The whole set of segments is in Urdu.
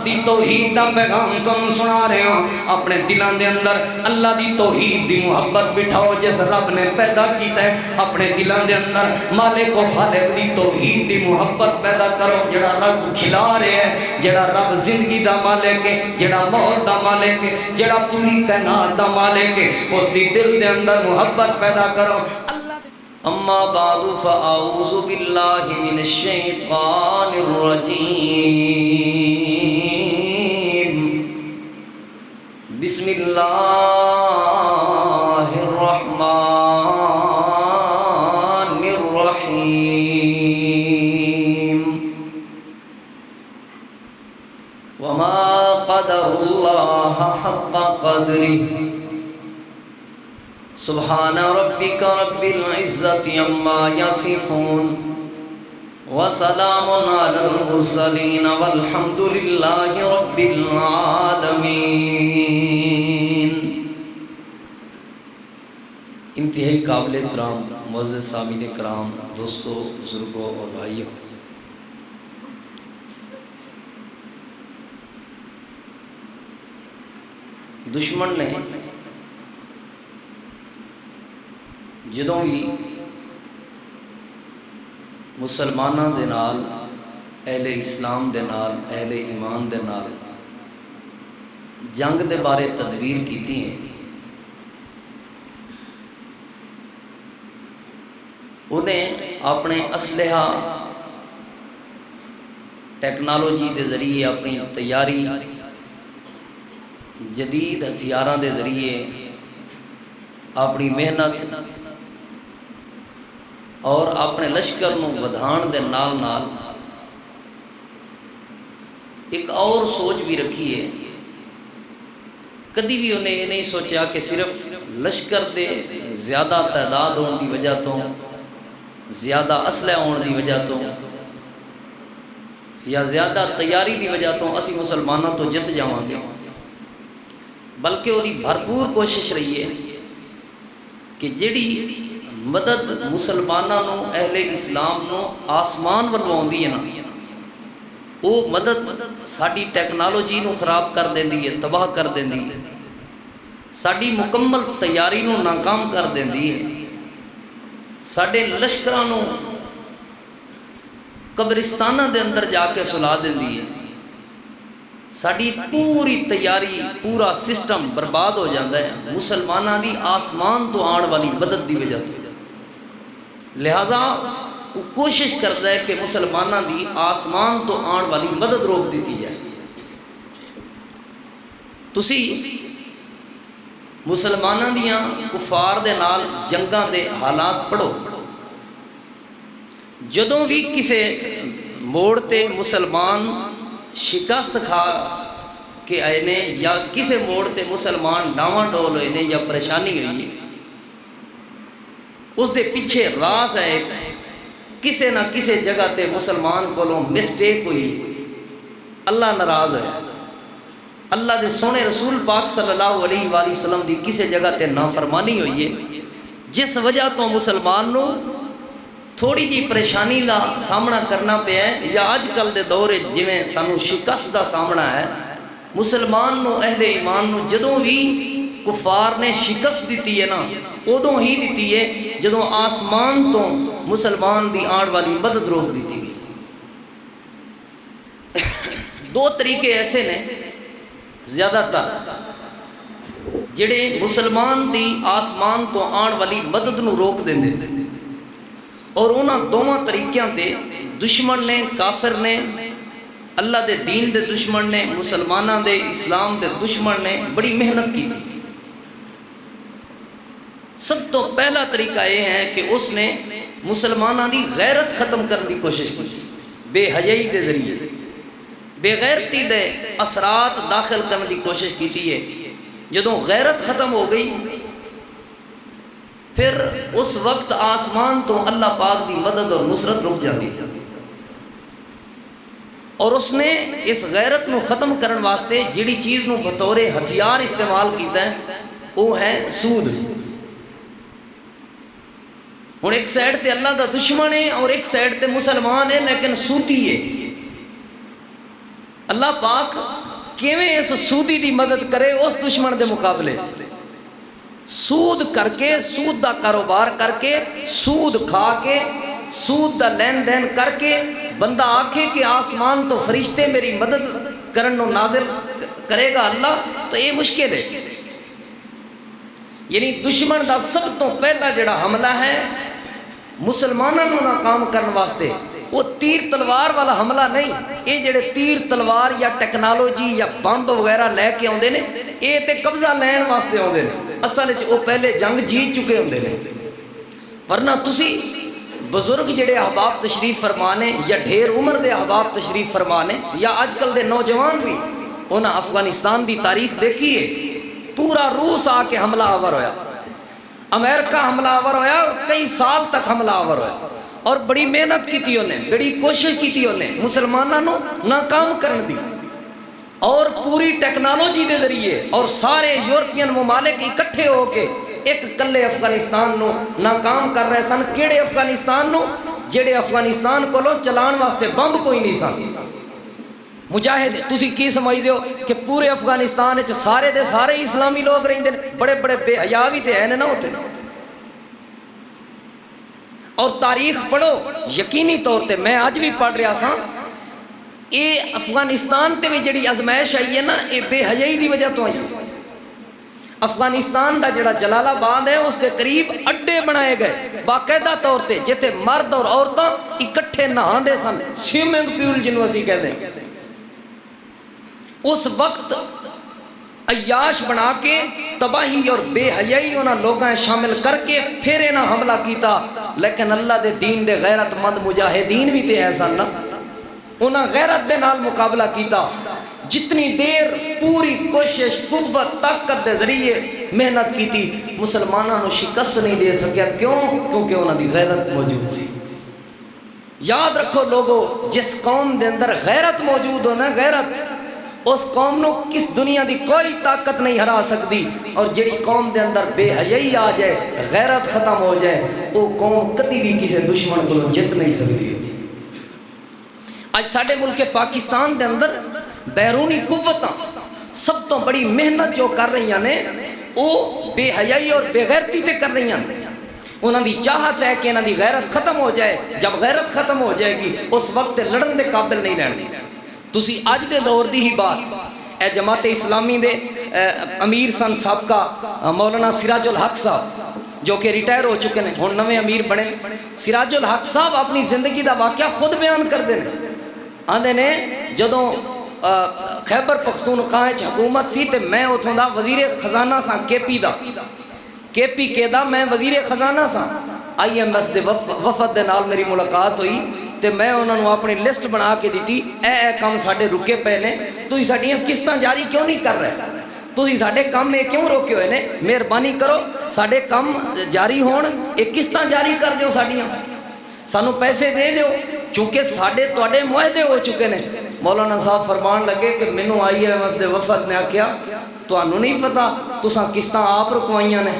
رب دی توحید دا پیغام تم سنا رہے ہوں. اپنے دلان دے اندر اللہ دی توحید دی محبت بٹھاؤ جس رب نے پیدا کیتا ہے. اپنے دلان دے اندر مالک و خالق دی توحید دی محبت پیدا کرو. جڑا رب کھلا رہے ہے, جڑا رب زندگی دا مالک ہے, جڑا موت دا مالک ہے, جڑا پوری کائنات دا مالک ہے, اس دی دل دے اندر محبت پیدا کرو. اما بعد فاعوذ باللہ من الشیطان الرجیم. بسم اللہ الرحمن الرحیم. وما قدر اللہ حق قدرہ. سبحان ربک رب العزت عما یصفون وسلام علی المرسلین والحمد للہ رب العالمین. انتہائی قابل احترام معزز سامعین کرام، دوستو، بزرگوں اور بھائیوں، دشمن نے جدوں بھی مسلمانوں دے نال، اہل اسلام دے نال، اہل ایمان دے نال جنگ دے بارے تدبیر کیتی ہیں، انہیں اپنے اسلحہ ٹیکنالوجی دے ذریعے، اپنی تیاری جدید ہتھیاراں دے ذریعے، اپنی محنت اور اپنے لشکر نو ودھان دے نال نال ایک اور سوچ بھی رکھی ہے. کدی بھی انہیں یہ نہیں سوچا کہ صرف لشکر دے زیادہ تعداد ہونے دی وجہ تو، زیادہ اسلحہ ہونے دی وجہ تو، یا زیادہ تیاری دی وجہ تو اسی مسلمانوں تو جت جاواں گے، بلکہ وہی بھرپور کوشش رہی ہے کہ جڑی مدد مسلمانوں نو، اہل اسلام نو آسمان والوں آندی ہے نا، وہ مدد ساری ٹیکنالوجی نو خراب کر دیندی ہے، تباہ کر دیندی ہے، ساری مکمل تیاری نو ناکام کر دیندی ہے، ساڈے لشکراں نو قبرستاناں دے اندر جا کے سلا دیندی ہے، ساڈی پوری تیاری، پورا سسٹم برباد ہو جاتا ہے مسلمانوں دی آسمان تو آن والی مدد دی وجہ تو. لہذا وہ کوشش کرتا ہے کہ مسلمانوں دی آسمان تو آن والی مدد روک دیتی جائے. تسی مسلمانوں دیاں کفار دے نال جنگاں دے حالات پڑھو. جدوں بھی کسے موڑ تے مسلمان شکست کھا کے آئے نے، یا کسے موڑ تے مسلمان ڈاواں ڈول ہوئے نے، یا پریشانی ہوئی ہے، اس دے پیچھے راز ہے کسے نہ کسے جگہ تے مسلمان کو مسٹیک ہوئی، اللہ ناراض ہے، اللہ دے سونے رسول پاک صلی اللہ علیہ وآلہ وسلم دی کسے جگہ تے نافرمانی ہوئی ہے، جس وجہ تو مسلمان نو تھوڑی جی پریشانی دا سامنا کرنا پیا ہے. یا آج کل دے دور جویں سانو شکست دا سامنا ہے، مسلمان نو، اہل ایمان نو جدوں بھی کفار نے شکست دیتی ہے نا، ادوں ہی دیتی ہے جدوں آسمان تو مسلمان دی آن والی مدد روک دیتی گئی. دو طریقے ایسے نے زیادہ تر جڑے مسلمان دی آسمان تو آن والی مدد نو روک دیں دے، اور انہاں دونوں طریقیاں تے دشمن نے، کافر نے، اللہ دے دین دے دشمن نے، مسلمانوں دے اسلام دے دشمن نے بڑی محنت کی تھی. سب تو پہلا طریقہ یہ ہے کہ اس نے مسلمانوں دی غیرت ختم کرنے کی کوشش کی تھی، بے حیائی دے ذریعے بے غیرتی دے اثرات داخل کرنے کی کوشش کی تھی. جدوں غیرت ختم ہو گئی، پھر اس وقت آسمان تو اللہ پاک دی مدد اور نصرت رک جاتی، اور اس نے اس غیرت نو ختم کرنے واسطے جڑی چیز نو بطور ہتھیار استعمال کیتا ہے وہ ہے سود. ہوں ایک سائڈ تے اللہ دا دشمن ہے اور ایک سائڈ تے مسلمان ہے لیکن سودی ہے. اللہ پاک کیویں اس سودی دی مدد کرے اس دشمن دے مقابلے سود کر کے سود دا کاروبار کر کے سود کھا کے سود دا لین دین کر کے بندہ آکھے کہ آسمان تو فرشتے میری مدد کرن نو نازل کرے گا اللہ، تو یہ مشکل ہے۔ یعنی دشمن دا سب تو پہلا جڑا حملہ ہے مسلمانوں نو ناکام کرن واسطے، وہ تیر تلوار والا حملہ نہیں، یہ جڑے تیر تلوار یا ٹیکنالوجی یا بمب وغیرہ لے کے آندے نے، یہ تے قبضہ لین واسطے آندے نے، اصل وچ وہ پہلے جنگ جیت چکے ہوندے نے۔ ورنہ تسی بزرگ جڑے احباب تشریف فرمانے یا ڈھیر عمر دے احباب تشریف فرمانے یا آج کل دے نوجوان بھی انہاں افغانستان دی تاریخ دیکھی ہے، پورا روس آ کے حملہ آور ہویا، امریکہ حملہ آور ہویا، کئی سال تک حملہ آور ہویا، اور بڑی محنت کی انہیں، بڑی کوشش کی انہیں مسلمانوں ناکام کرن دی، اور پوری ٹیکنالوجی دے ذریعے اور سارے یورپین ممالک اکٹھے ہو کے ایک کلے افغانستان نو ناکام کر رہے سن۔ کیڑے افغانستان نو؟ جڑے افغانستان کو چلان واسطے بمب کوئی نہیں سن۔ مجاہد تسی کی سمجھ دیو کہ پورے افغانستان وچ سارے دے سارے اسلامی لوگ رہندے نے، بڑے بڑے بے حیا بھی تے ہیں نہ ہوتے، اور تاریخ پڑھو یقینی طور تے میں آج بھی پڑھ رہا سا، یہ افغانستان تے بھی جڑی ازمائش آئی ہے نا، یہ بے حیائی دی وجہ تو آئی ہے۔ افغانستان دا جڑا جلال آباد ہے اس کے قریب اڈے بنائے گئے باقاعدہ طور تے، جتے مرد اور عورتاں اکٹھے نہاندے سن، سوئمنگ پول جنوں اسی کہتے ہیں۔ اس وقت عیاش بنا کے تباہی اور بے حیائی انہاں لوگاں شامل کر کے پھر انہاں حملہ کیتا، لیکن اللہ دے دین دے غیرت مند مجاہدین بھی تے ایسا نہ، انہاں غیرت دے نال مقابلہ کیتا، جتنی دیر پوری کوشش قوت طاقت دے ذریعے محنت کیتی، مسلمانوں نو شکست نہیں دے سکیا، کیوں؟ کیونکہ انہاں دی غیرت موجود سی۔ یاد رکھو لوگو، جس قوم دے اندر غیرت موجود ہونا، غیرت، اس قوم نو کس دنیا دی کوئی طاقت نہیں ہرا سکتی، اور جڑی قوم دے اندر بے حیائی آ جائے، غیرت ختم ہو جائے، وہ قوم کدی بھی کسی دشمن کو جت نہیں سکتی۔ آج ساڈے ملک پاکستان دے اندر بیرونی قوتاں سب تو بڑی محنت جو کر رہی ہیں وہ بے حیائی اور بے غیرتی تے کر رہی ہیں۔ انہاں دی چاہت ہے کہ انہاں دی غیرت ختم ہو جائے، جب غیرت ختم ہو جائے گی اس وقت لڑن دے قابل نہیں رہن گے۔ تسی اج دے دور دی ہی بات، اے جماعت اسلامی دے امیر سن سابقہ مولانا سراج الحق صاحب جو کہ ریٹائر ہو چکے ہیں، ہن نویں امیر بنے، سراج الحق صاحب اپنی زندگی دا واقعہ خود بیان کردے نے، آندے نے جدوں خیبر پختونخوا وچ حکومت سی تے میں اتھوں دا وزیر خزانہ سا، کے پی کے دا میں وزیر خزانہ سا، آئی ایم ایف دے وفد دے نال میری ملاقات ہوئی تے میں انہوں نے اپنی لسٹ بنا کے دیتی، اے کام ساڈے رکے پے نے، تسی ساڈیاں قسطاں جاری کیوں نہیں کر رہے، تسی ساڈے کام میں کیوں روکے ہوئے نے، مہربانی کرو ساڈے کام جاری ہون، ایک قسطاں جاری کر دیو، ساڈیاں سانو پیسے دے دیو، چونکہ ساڈے تواڈے معاہدے ہو چکے نے۔ مولانا صاحب فرمان لگے کہ مینوں آئی ایم ایف دے وفد نے آکھیا تانوں نہیں پتا تساں قسطاں آپ رکوائیاں نے؟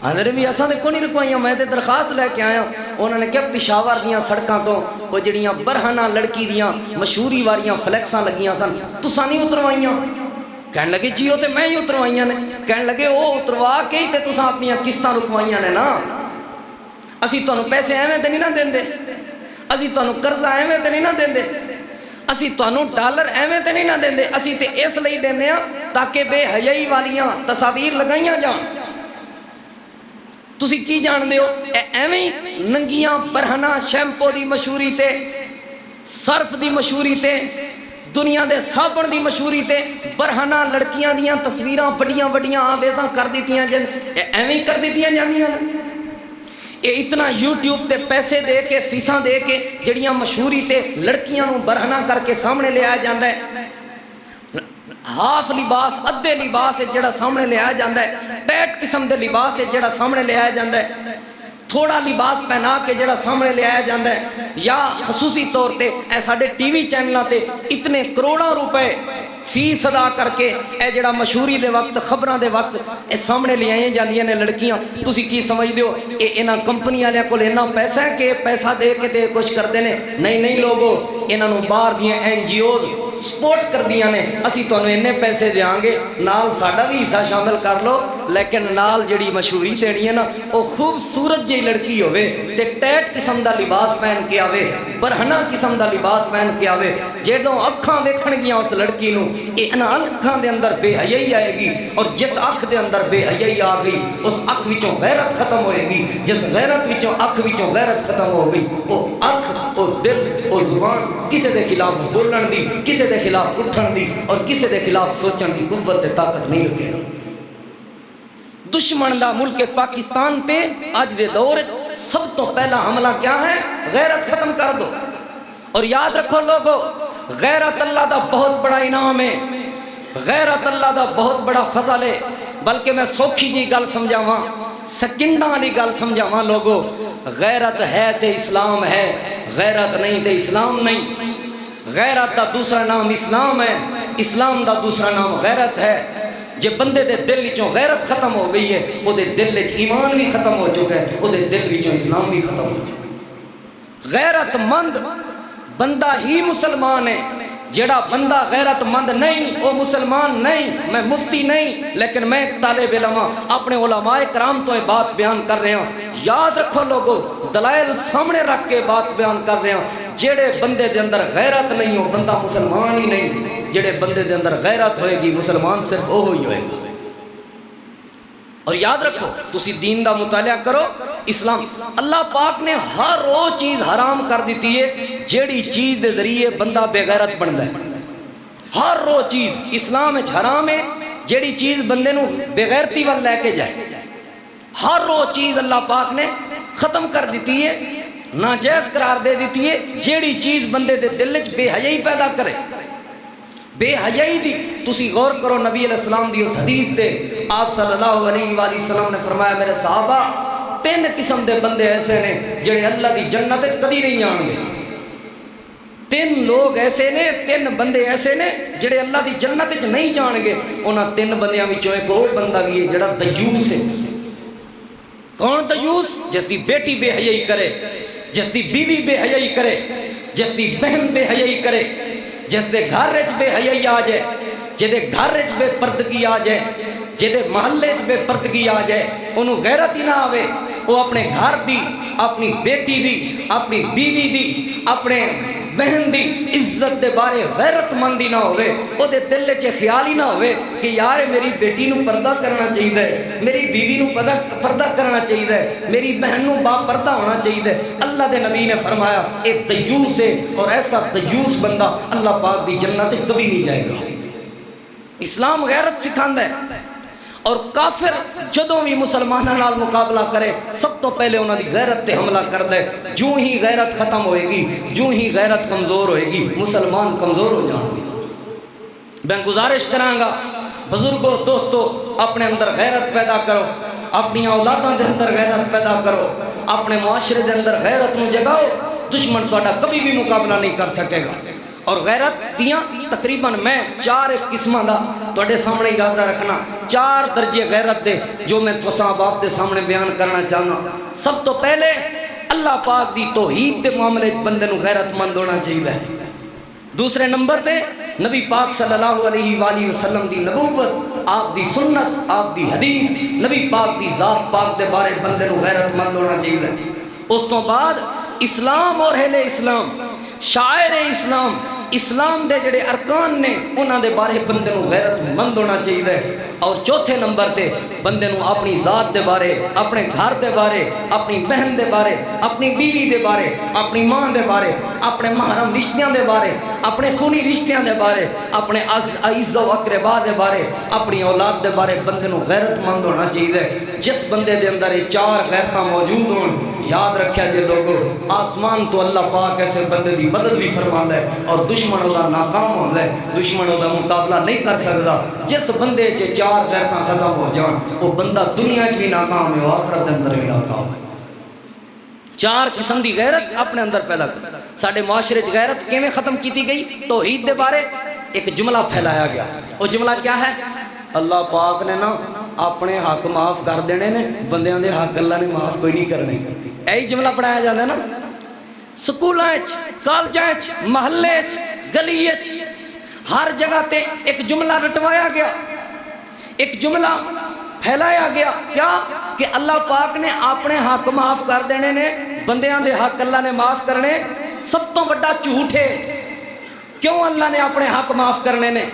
اندر بھی اساں تے کوئی نہیں رکوائیاں، میں تے درخواست لے کے آیا۔ انہوں نے کہا پشاور دیاں سڑکاں تو وہ جڑیاں برہنہ لڑکی دیاں مشہوری واریاں فلیکساں لگیاں سن، تساں نہیں اتروائیاں؟ کہنے لگے جی وہ تے میں ہی اتروائیاں نے۔ کہنے لگے وہ اتروا کے ہی تے تساں اپنی قسطاں رکوائیاں نے نا، اسی تانوں پیسے ایویں تے نہیں نہ دیندے، اسی تانوں قرضہ ایویں تے نہیں نہ دیندے، اسی تانوں ڈالر ایویں تے نہیں نہ دیندے، اسی تے اس لئی دیندے ہاں تاکہ بے حیائی والیاں تصاویر لگائیاں جان۔ تسی کی جان دیو ایویں ننگیاں برہنہ شیمپو دی مشہوری تے، صرف دی مشہوری تے، دنیا دے صابن دی مشہوری تے برہنہ لڑکیاں دیاں تصویراں بڑیاں بڑیاں آویزاں کر دیتیاں جن، ایویں کر دیتیاں جاندیاں۔ یہ اتنا یوٹیوب تے پیسے دے کے فیساں دے کے جڑیاں مشہوری تے لڑکیاں نو برہنہ کر کے سامنے لے آیا جاندہ ہے، ہاف لباس ادھے لباس جڑا سامنے لے آیا جاندہ ہے، پیٹ قسم دے لباس جڑا سامنے لے آیا جاندہ ہے، تھوڑا لباس پہنا کے جڑا سامنے لے آیا جاندہ ہے، یا خصوصی طور تے اے ساڈے ٹی وی چینلاں تے اتنے کروڑاں روپے فیس ادا کر کے اے جڑا مشہوری دے وقت خبراں دے وقت اے سامنے لے آئیں جاندیاں نے لڑکیاں۔ تسی کی سمجھ دیو اے انہاں کمپنی والے کول اتنا پیسہ ہے کہ پیسہ دے کے تے کچھ کردے نے؟ نہیں لوگو، انہاں نوں باہر دیاں این جی اوز سپورٹ کر دیا نے اسی تو انہیں پیسے دیاں گے نال ساڈا بھی حصہ شامل کر لو لیکن نال جڑی مشہوری دینی ہے نا وہ خوبصورت جی لڑکی ہوئے تے ٹیٹ قسم دا لباس پہن کے آوے برہنہ قسم دا لباس پہن کے آوے جیدوں اکھاں ویکھن گیا اس لڑکی نو انہاں اکھاں دے اندر بے حیائی آئے گی اور جس اکھ دے اندر بے حیائی آ گئی اس اکھ وچوں غیرت ختم ہوئے گی جس غیرت وچوں اکھ وچوں غیرت ختم ہو گئی وہ اکھ وہ دل وہ زبان کسے دے خلاف بولن دی کسے دے خلاف اٹھن دی اور کسے دے خلاف سوچن دی قوت طاقت نہیں رکھے دشمن دا ملک پاکستان پہ آج دے دور سب تو پہلا حملہ کیا ہے غیرت ختم کر دو اور یاد رکھو لوگو غیرت اللہ دا بہت بڑا انعام ہے غیرت اللہ دا بہت بڑا فضل ہے بلکہ میں سوکھی جی گل سمجھاواں سکنڈا والی گل سمجھاواں لوگو غیرت ہے تے اسلام ہے غیرت نہیں تے اسلام نہیں غیرت دا دوسرا نام اسلام ہے اسلام دا دوسرا نام غیرت ہے جے بندے دے دل وچوں غیرت ختم ہو گئی ہے او دے دل وچ ایمان بھی ختم ہو چکا ہے او دے دل وچوں اسلام بھی ختم ہو چکا ہے غیرت مند بندہ ہی مسلمان ہے جڑا بندہ غیرت مند نہیں وہ مسلمان نہیں میں مفتی نہیں لیکن میں ایک طالب علم اپنے علماء کرام تو یہ بات بیان کر رہے ہوں یاد رکھو لوگو دلائل سامنے رکھ کے بات بیان کر رہے ہوں جڑے بندے دے اندر غیرت نہیں ہو بندہ مسلمان ہی نہیں جڑے بندے دے اندر غیرت ہوئے گی مسلمان صرف وہ ہی ہوئے گا اور یاد رکھو تسی دین دا مطالعہ کرو اسلام اللہ پاک نے ہر وہ چیز حرام کر دیتی ہے جیڑی چیز دے ذریعے بندہ بے غیرت بندا ہے ہر وہ چیز اسلام وچ حرام ہے جیڑی چیز بندے نو بے غیرتی ول لے کے جائے ہر وہ چیز اللہ پاک نے ختم کر دیتی ہے ناجائز قرار دے دیتی ہے جیڑی چیز بندے دے دل وچ بے حیائی پیدا کرے بے حیائی دی تسی غور کرو نبی علیہ السلام دی اس حدیث تے آپ صلی اللہ علیہ وآلہ وسلم نے فرمایا میرے صحابہ 3 قسم دے بندے ایسے نے جڑے اللہ دی جنت کدی نہیں جان گے 3 لوگ ایسے نے 3 بندے ایسے نے جڑے اللہ دی جنت نہیں جان گے انہاں 3 بندیاں وچوں ایک اور بندہ بھی ہے جڑا دیوس ہے کون دیوس جس دی بیٹی بے حیائی کرے جس دی بیوی بے حیائی کرے جس دی بہن بے حیائی کرے جس دے گھر وچ بے حیائی آ جائے جدے گھر وچ بے پردگی آ جائے جدے محلے وچ بے پردگی آ جائے انہوں غیرت ہی نہ آوے وہ اپنے گھر دی اپنی بیٹی دی اپنی بیوی دی اپنے بہن دی عزت دے بارے غیرت مندی نہ ہوئے وہ دے دل وچ خیال ہی نہ ہوئے کہ یار میری بیٹی نو پردہ کرنا چاہیے میری بیوی نو پردہ کرنا چاہیے میری بہن نو با پردہ ہونا چاہیے اللہ دے نبی نے فرمایا اے دیوس ہے اور ایسا دیوس بندہ اللہ پاک دی جنت کبھی نہیں جائے گا اسلام غیرت سکھاندا ہے اور کافر جدوں بھی مسلمانوں نال مقابلہ کرے سب تو پہلے انہاں دی غیرت تے حملہ کردا ہے جو ہی غیرت ختم ہوئے گی جو ہی غیرت کمزور ہوئے گی مسلمان کمزور ہو جائیں گے میں گزارش کراں گا بزرگوں دوستو اپنے اندر غیرت پیدا کرو اپنی اولاداں دے اندر غیرت پیدا کرو اپنے معاشرے دے اندر غیرت نو جگاؤ دشمن تہاڈا کبھی بھی مقابلہ نہیں کر سکے گا اور غیرت دیاں تقریباً میں 4 قسمہ دا توڑے سامنے ارادہ رکھنا 4 درجے غیرت دے جو میں توساں باپ دے سامنے بیان کرنا چاہنا سب تو پہلے اللہ پاک دی توحید دے معاملے بندے نو غیرت مند ہونا چاہیے دوسرے نمبر تے نبی پاک صلی اللہ علیہ وآلہ وسلم دی نبوت آپ دی سنت آپ دی حدیث نبی پاک دی ذات پاک دے بارے بندے نو غیرت مند ہونا چاہیے اس تو بعد اسلام اور اہل اسلام شاعر اسلام اسلام دے جڑے ارکان نے انہاں دے بارے بندے نو غیرت مند ہونا چاہیے اور چوتھے نمبر تے بندے نو اپنی ذات دے بارے اپنے گھر دے بارے اپنی بہن دے بارے اپنی بیوی دے بارے اپنی ماں دے بارے اپنے محرم رشتیاں دے بارے اپنے خونی رشتیاں دے بارے اپنے عزیز و اقربا دے بارے اپنی اولاد دے بارے بندے نو غیرت مند ہونا چاہیے جس بندے دے اندر یہ 4 غیرتاں موجود ہون یاد رکھیا جے لوگو آسمان تو اللہ پاک ایسے بندے دی مدد بھی فرماندا ہے اور دشمن دا ناکام ہوندا ہے دشمن دا مقابلہ نہیں کر سکدا جس بندے چ 4 غیرتاں ختم ہو جان وہ بندہ دنیا چ بھی ناکام ہے آخرت دے اندر بھی ناکام ہے 4 قسم دی غیرت اپنے اندر پیدا کر ساڈے معاشرے چ غیرت کیویں ختم کیتی گئی توحید دے بارے ایک جملہ پھیلایا گیا وہ جملہ کیا ہے اللہ پاک نے نا اپنے حق معاف کر دینے نے بندیاں دے حق اللہ نے معاف کوئی نہیں کرنے یہی جملہ پڑھایا جاتا ہے نا سکولاں کالجاں محلے گلی ہر جگہ تے ایک جملہ رٹوایا گیا، ایک جملہ پھیلایا گیا، کیا کہ اللہ پاک نے اپنے حق معاف کر دینے نے، بندیاں دے حق اللہ نے معاف کرنے، سب تو بڑا جھوٹ ہے۔ کیوں اللہ نے اپنے حق معاف کرنے نے؟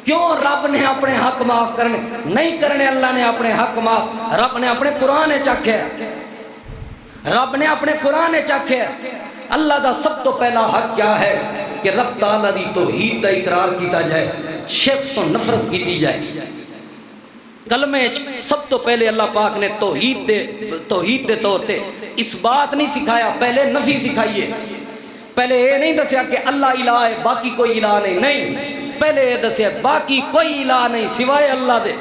کیوں رب نے اپنے حق معاف کرنے نہیں کرنے؟ اللہ نے اپنے حق معاف، رب نے اپنے قرآن چکھے، رب نے اپنے قرآن چکھے۔ اللہ دا سب تو پہلا حق کیا ہے کہ رب تعالیٰ دی توحید دا اقرار کیتا جائے، شرک تو نفرت کیتی جائے۔ کلمے سب تو پہلے اللہ پاک نے توحید دے طور تے اس بات نہیں سکھایا، پہلے نفی سکھائیے۔ پہلے یہ نہیں دسیا کہ اللہ الہ ہے باقی کوئی الہ نہیں، نہیں، پہلے یہ دسیا باقی کوئی الہ نہیں سوائے اللہ دے۔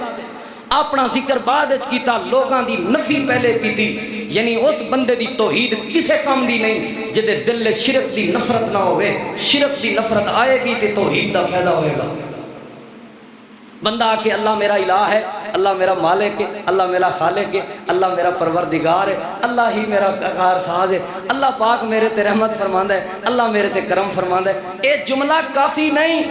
اپنا ذکر بعد کیتا، لوگاں دی نفی پہلے کیتی، یعنی اس بندے دی توحید کسے کام دی نہیں جدے دل شرک دی نفرت نہ ہوئے۔ شرک دی نفرت آئے گی تے توحید دا فائدہ ہوئے گا۔ بندہ آکے اللہ میرا الہ ہے، اللہ میرا مالک ہے، اللہ میرا خالق ہے، اللہ میرا پروردگار ہے، اللہ ہی میرا کار ساز ہے، اللہ پاک میرے تے رحمت فرماندہ ہے، اللہ میرے تے کرم فرماندہ ہے، اے جملہ کافی نہیں۔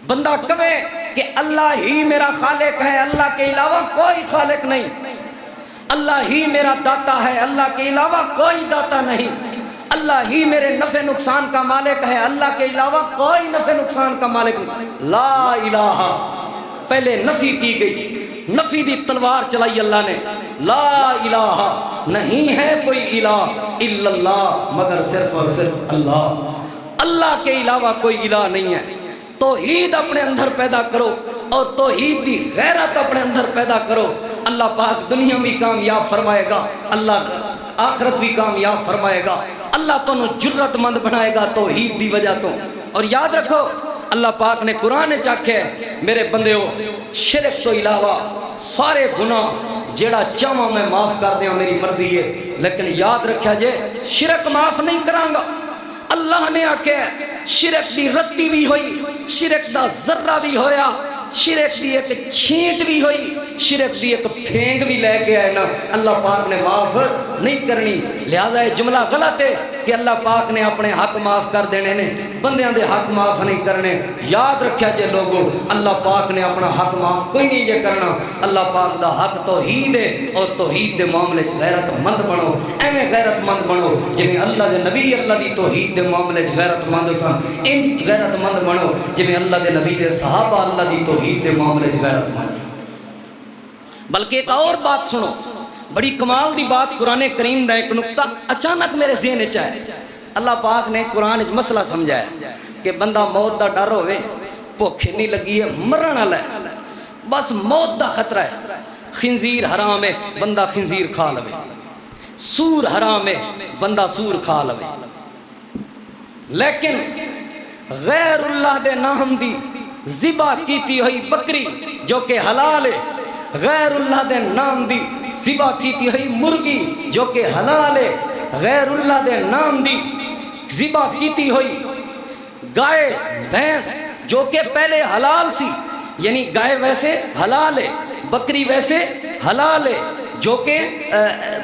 بندہ کہے کہ اللہ ہی میرا خالق ہے، اللہ کے علاوہ کوئی خالق نہیں، اللہ ہی میرا داتا ہے، اللہ کے علاوہ کوئی داتا نہیں، اللہ ہی میرے نفع نقصان کا مالک ہے، اللہ کے علاوہ کوئی نفع نقصان کا مالک نہیں۔ لا الہ، پہلے نفی کی گئی، نفی دی تلوار چلائی اللہ نے۔ لا الہ، نہیں ہے کوئی الہ الا اللہ، مگر صرف اور صرف اللہ، اللہ کے علاوہ کوئی الہ نہیں ہے۔ توحید اپنے اندر پیدا کرو اور توحید دی غیرت اپنے اندر پیدا کرو، اللہ پاک دنیا بھی کامیاب فرمائے گا، اللہ آخرت بھی کامیاب فرمائے گا، اللہ تنو جرت مند بنائے گا توحید دی وجہ تو۔ اور یاد رکھو اللہ پاک نے قرآن چاکھے میرے بندے ہو، شرک تو علاوہ سارے گناہ جیڑا چاہواں میں معاف کر دیا میری مردی ہے، لیکن یاد رکھا جے شرک معاف نہیں کرانگا۔ اللہ نے آکھے شرک دی رتی بھی ہوئی، شرک دا ذرہ بھی ہویا، شرک دی ایک چھینٹ بھی ہوئی، شرک دی ایک پھینگ بھی لے کے آئے نا، اللہ پاک نے معاف نہیں کرنی۔ لہذا یہ جملہ غلط ہے کہ اللہ پاک نے اپنے حق معاف کر دینے نے، بندیاں دے حق معاف نہیں کرنے۔ یاد رکھیا جے لوگوں، اللہ پاک نے اپنا حق معاف کوئی نہیں جے کرنا۔ اللہ پاک دا حق توحید ہے، اور توحید دے معاملے چ غیرت مند بنو، ایویں غیرت مند بنو جویں اللہ دے نبی اللہ دی توحید دے معاملے چ غیرت مند سن، انج غیرت مند بنو جویں اللہ دے نبی دے صحابہ اللہ دی توحید دے معاملے چ غیرت مند سن۔ بلکہ ایک اور بات سنو، بڑی کمال دی بات، قرآن کریم دا ایک نقطہ اچانک میرے ذہن وچ آیا۔ اللہ پاک نے قرآن وچ مسئلہ سمجھایا کہ بندہ موت دا ڈر ہوئے، بھوک نہیں لگی ہے، مرن والا ہے، بس موت دا خطرہ ہے، خنزیر حرام ہے، بندہ خنزیر کھا لوے، سور حرام ہے، بندہ سور کھا لوے، لیکن غیر اللہ دے نام دی ذبح کیتی ہوئی بکری جو کہ حلال ہے، غیر اللہ دے نام دی ذبح کیتی ہوئی مرغی جو کہ حلال ہے، غیر اللہ دے نام دی ذبح کیتی ہوئی گائے بھینس جو کہ پہلے حلال سی، یعنی گائے ویسے حلال ہے، بکری ویسے حلال ہے، جو کہ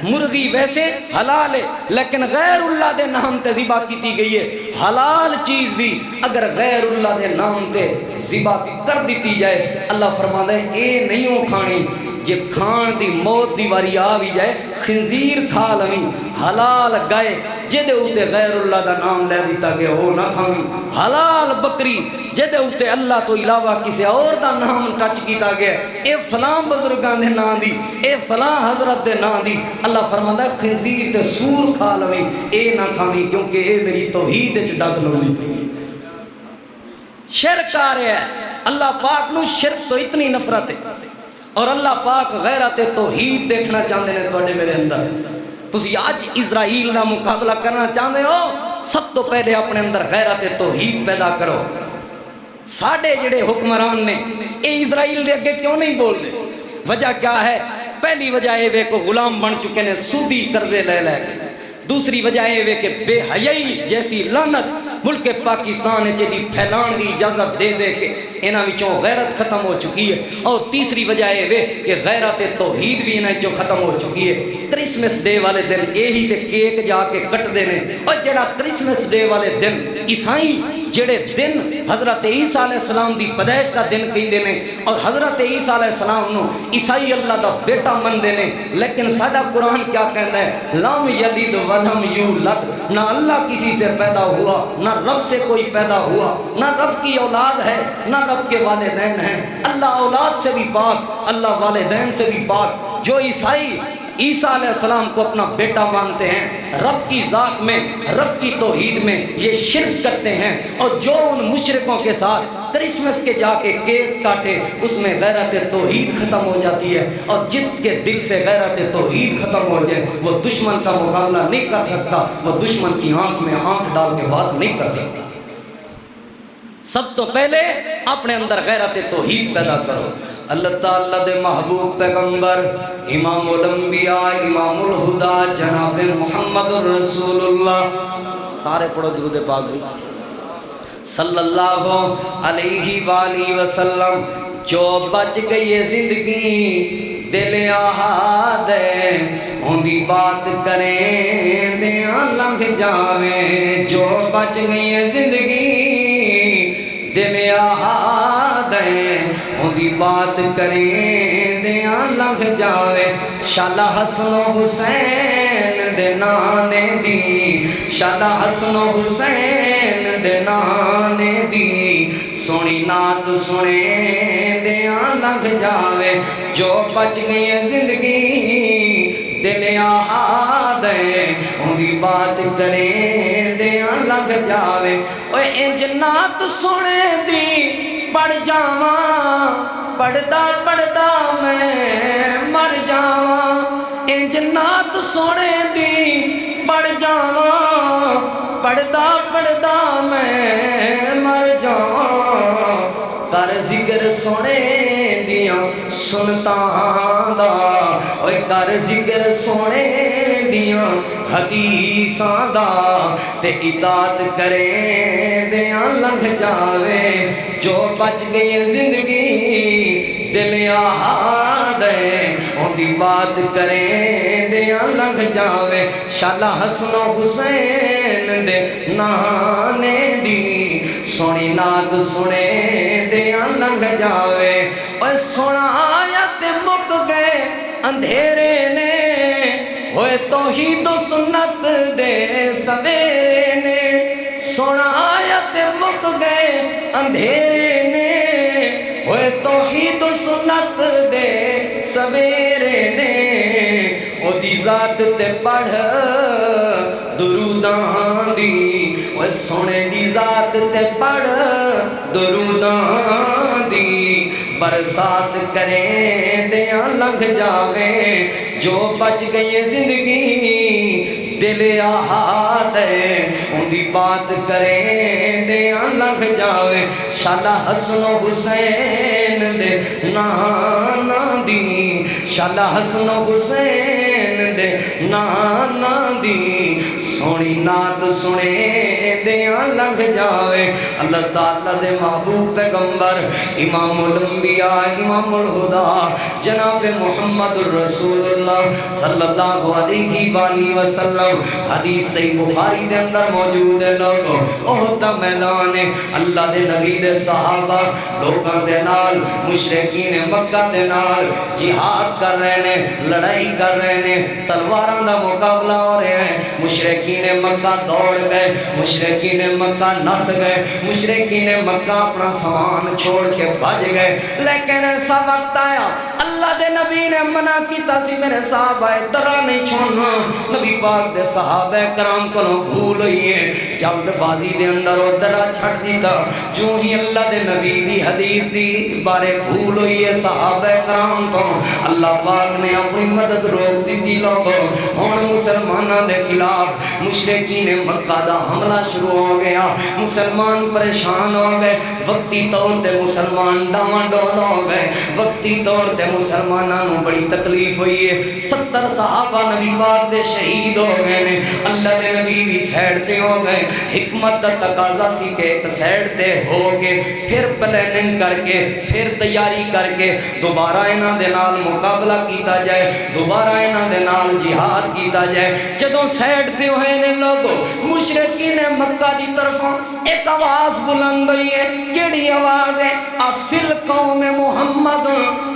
مرغی ویسے حلال ہے، لیکن غیر اللہ دے نام تے ذبح کیتی گئی ہے۔ حلال چیز بھی اگر غیر اللہ دے نام تے ذبح کر دیتی جائے، اللہ فرماتا ہے اے نہیں ہو کھانی، جے کھان دی موت دی واری آ بھی جائے خنزیر کھا لویں، حلال گائے جدے اوتے غیر اللہ دا نام لے دیتا گیا وہ نہ کھاویں، حلال بکری جدے اوتے اللہ تو علاوہ کسی اور دا نام ٹچ کیتا گیا، اے فلاں بزرگان دے نام دی، اے فلاں حضرت دے نام دی، اللہ فرماتا ہے خنزیر تے سور کھا لویں، اے نہ کھاویں کیونکہ اے میری توحید وچ ڈز لولی پئی۔ شرک آ رہا ہے، اللہ پاک نو شرک تو اتنی نفرت ہے، اور اللہ پاک غیرت توحید دیکھنا چاہتے ہیں تواڈے میرے اندر۔ تسی آج اسرائیل نہ مقابلہ کرنا چاہتے ہو، سب تو پہلے اپنے اندر غیرت توحید پیدا کرو۔ ساڈے جڑے حکمران نے اے اسرائیل دے اگے کیوں نہیں بول دے؟ وجہ کیا ہے؟ پہلی وجہ اے وے کو غلام بن چکے نے سودی قرضے لے لے کے، دوسری وجہ اے وے کہ بے حیائی جیسی لعنت ملک پاکستان دی پھیلان دی اجازت دے دے کے انہاں وچوں غیرت ختم ہو چکی ہے، اور تیسری وجہ اے وے کہ غیرت توحید بھی انہاں وچوں ختم ہو چکی ہے۔ کرسمس ڈے والے دن یہی تے کیک جا کے کٹ دینے، اور جڑا کرسمس ڈے والے دن عیسائی جڑے دن حضرت عیسیٰ علیہ السلام دی پیدائش دا دن کہندے نے اور حضرت عیسیٰ علیہ السلام نو عیسائی اللہ دا بیٹا مندے نے، لیکن سادہ قرآن کیا کہندا ہے؟ لم یلد ولم یولد، نہ اللہ کسی سے پیدا ہوا، نہ رب سے کوئی پیدا ہوا، نہ رب کی اولاد ہے، نہ رب کے والدین ہیں۔ اللہ اولاد سے بھی پاک، اللہ والدین سے بھی پاک۔ جو عیسائی عیسیٰ علیہ السلام کو اپنا بیٹا مانتے ہیں، رب کی ذات میں، رب کی توحید میں یہ شرک کرتے ہیں، اور جو ان مشرکوں کے ساتھ کرسمس کے جا کے کیک کاٹے، اس میں غیرت توحید ختم ہو جاتی ہے، اور جس کے دل سے غیرت توحید ختم ہو جائے وہ دشمن کا مقابلہ نہیں کر سکتا، وہ دشمن کی آنکھ میں آنکھ ڈال کے بات نہیں کر سکتا۔ سب تو پہلے اپنے اندر غیرت توحید پیدا کرو۔ اللہ تعالیٰ دے محبوب پیغمبر امام الانبیاء امام الہدا جناب محمد رسول اللہ، سارے پڑھو درود پاک صلی اللہ علیہ وآلہ وسلم۔ جو بچ گئی ہے زندگی دل آہاد ان دی بات کریں دیاں لنگھ جاویں، جو بچ گئی ہے زندگی دل آہاد ان دی بات کریں دیاں لنگھ جاوے، شالا حسن و حسین دے نانے دی، شالا حسن و حسین دے نانے دی، سونی نات سنے دیاں لنگھ جاوے، جو بچ گئی ہے زندگی دل آہاد ان دی بات کریں دیاں لنگھ جاوے۔ اوے انج نات سنے دی پڑھ جاواں، پڑھدا پڑھدا میں مر جاواں، انج نات سنے دی پڑھ جاواں، پڑھدا پڑھدا میں مر جاواں، کر ذکر سنے دیاں سنتاں دا، اوے کر ذکر سنے دیاں حدیثاں دا، تے اطاعت کریں دیاں لنگھ جاوے، جو بچ گئی زندگی دل آہاد ان دی بات کریں دیاں لنگھ جاوے، شالا حسن و حسین دے نانے دی، سونی نات سنے دیاں لنگھ جاوے۔ اوے سونا آیت مک گئے اندھیرے نے، ہوئے توحید و سنت دے سویرے نے، سونا آیت مک گئے اندھیرے نے، ہوئے توحید و سنت دے سویرے نے، او دی ذات تے پڑھ دروداں دی، اوے سونے دی ذات تے پڑھ دروداں دی، برسات کریں دیاں لنگھ جاویں، جو بچ گئی زندگی دل آہاد ان دی بات کریں دیاں لنگھ جاویں، شالا حسن و حسین دے نانا دی، شالا حسن و حسین دے نانا دی، سونی نات سنے دیاں لنگھ جاوے۔ اللہ تعالیٰ دے محبوب پیغمبر امام الانبیاء امام الہدا جناب محمد الرسول اللہ صلی اللہ علیہ وآلہ وسلم، حدیث صحیح بخاری دے اندر موجود ہے۔ لوگوں احد دا میدان ہے، اللہ دے نبی دے صحابہ لوگاں دے نال مشرکین مکہ دے نال جہاد کر رہے ہیں، لڑائی کر رہے ہیں، تلواراں دا مقابلہ ہو رہے ہیں، مشرکین مکہ دوڑ گئے، مشرکین مکہ نس گئے، مشرکین مکہ اپنا سامان چھوڑ کے بھج گئے، لیکن ایسا وقت آیا اللہ دے نبی نے منع کیتا سی میرے صحابہ درہ نہیں چھوڑنا، نبی پاک دے صحابہ کرام کو بھول ہوئی ہے، جلد بازی دے اندر وہ درہ چھڑ دیتا، جو ہی اللہ دے نبی دی حدیث دی بارے بھول ہوئی ہے صحابہ کرام تو اللہ پاک نے اپنی مدد روک دیتی۔ لوگوں ہون مسلمانہ دے خلاف مشرکین مکہ دا حملہ شروع ہو گیا، مسلمان پریشان ہو گئے، وقتی طور تے مسلمان ڈاواں ڈول ہو گئے، وقتی طور تے مسلمانوں بڑی تکلیف ہوئی ہے، 70 صحابہ نبی پاک دے شہید ہو گئے نے، اللہ دے نبی بھی سیڈ تے ہو گئے، حکمت دا تقاضا سی کہ ایک سیڈ تے ہو کے پھر پلاننگ کر کے پھر تیاری کر کے دوبارہ انہاں دے نال مقابلہ کیتا جائے، دوبارہ انہاں دے نال جہاد کیتا جائے۔ جدوں سیڈ تے ہوئے نے لوگوں مشرکین مکہ دی طرفوں ایک آواز بلند ہوئی ہے. کیڑی آواز ہے؟ افل قوم محمد،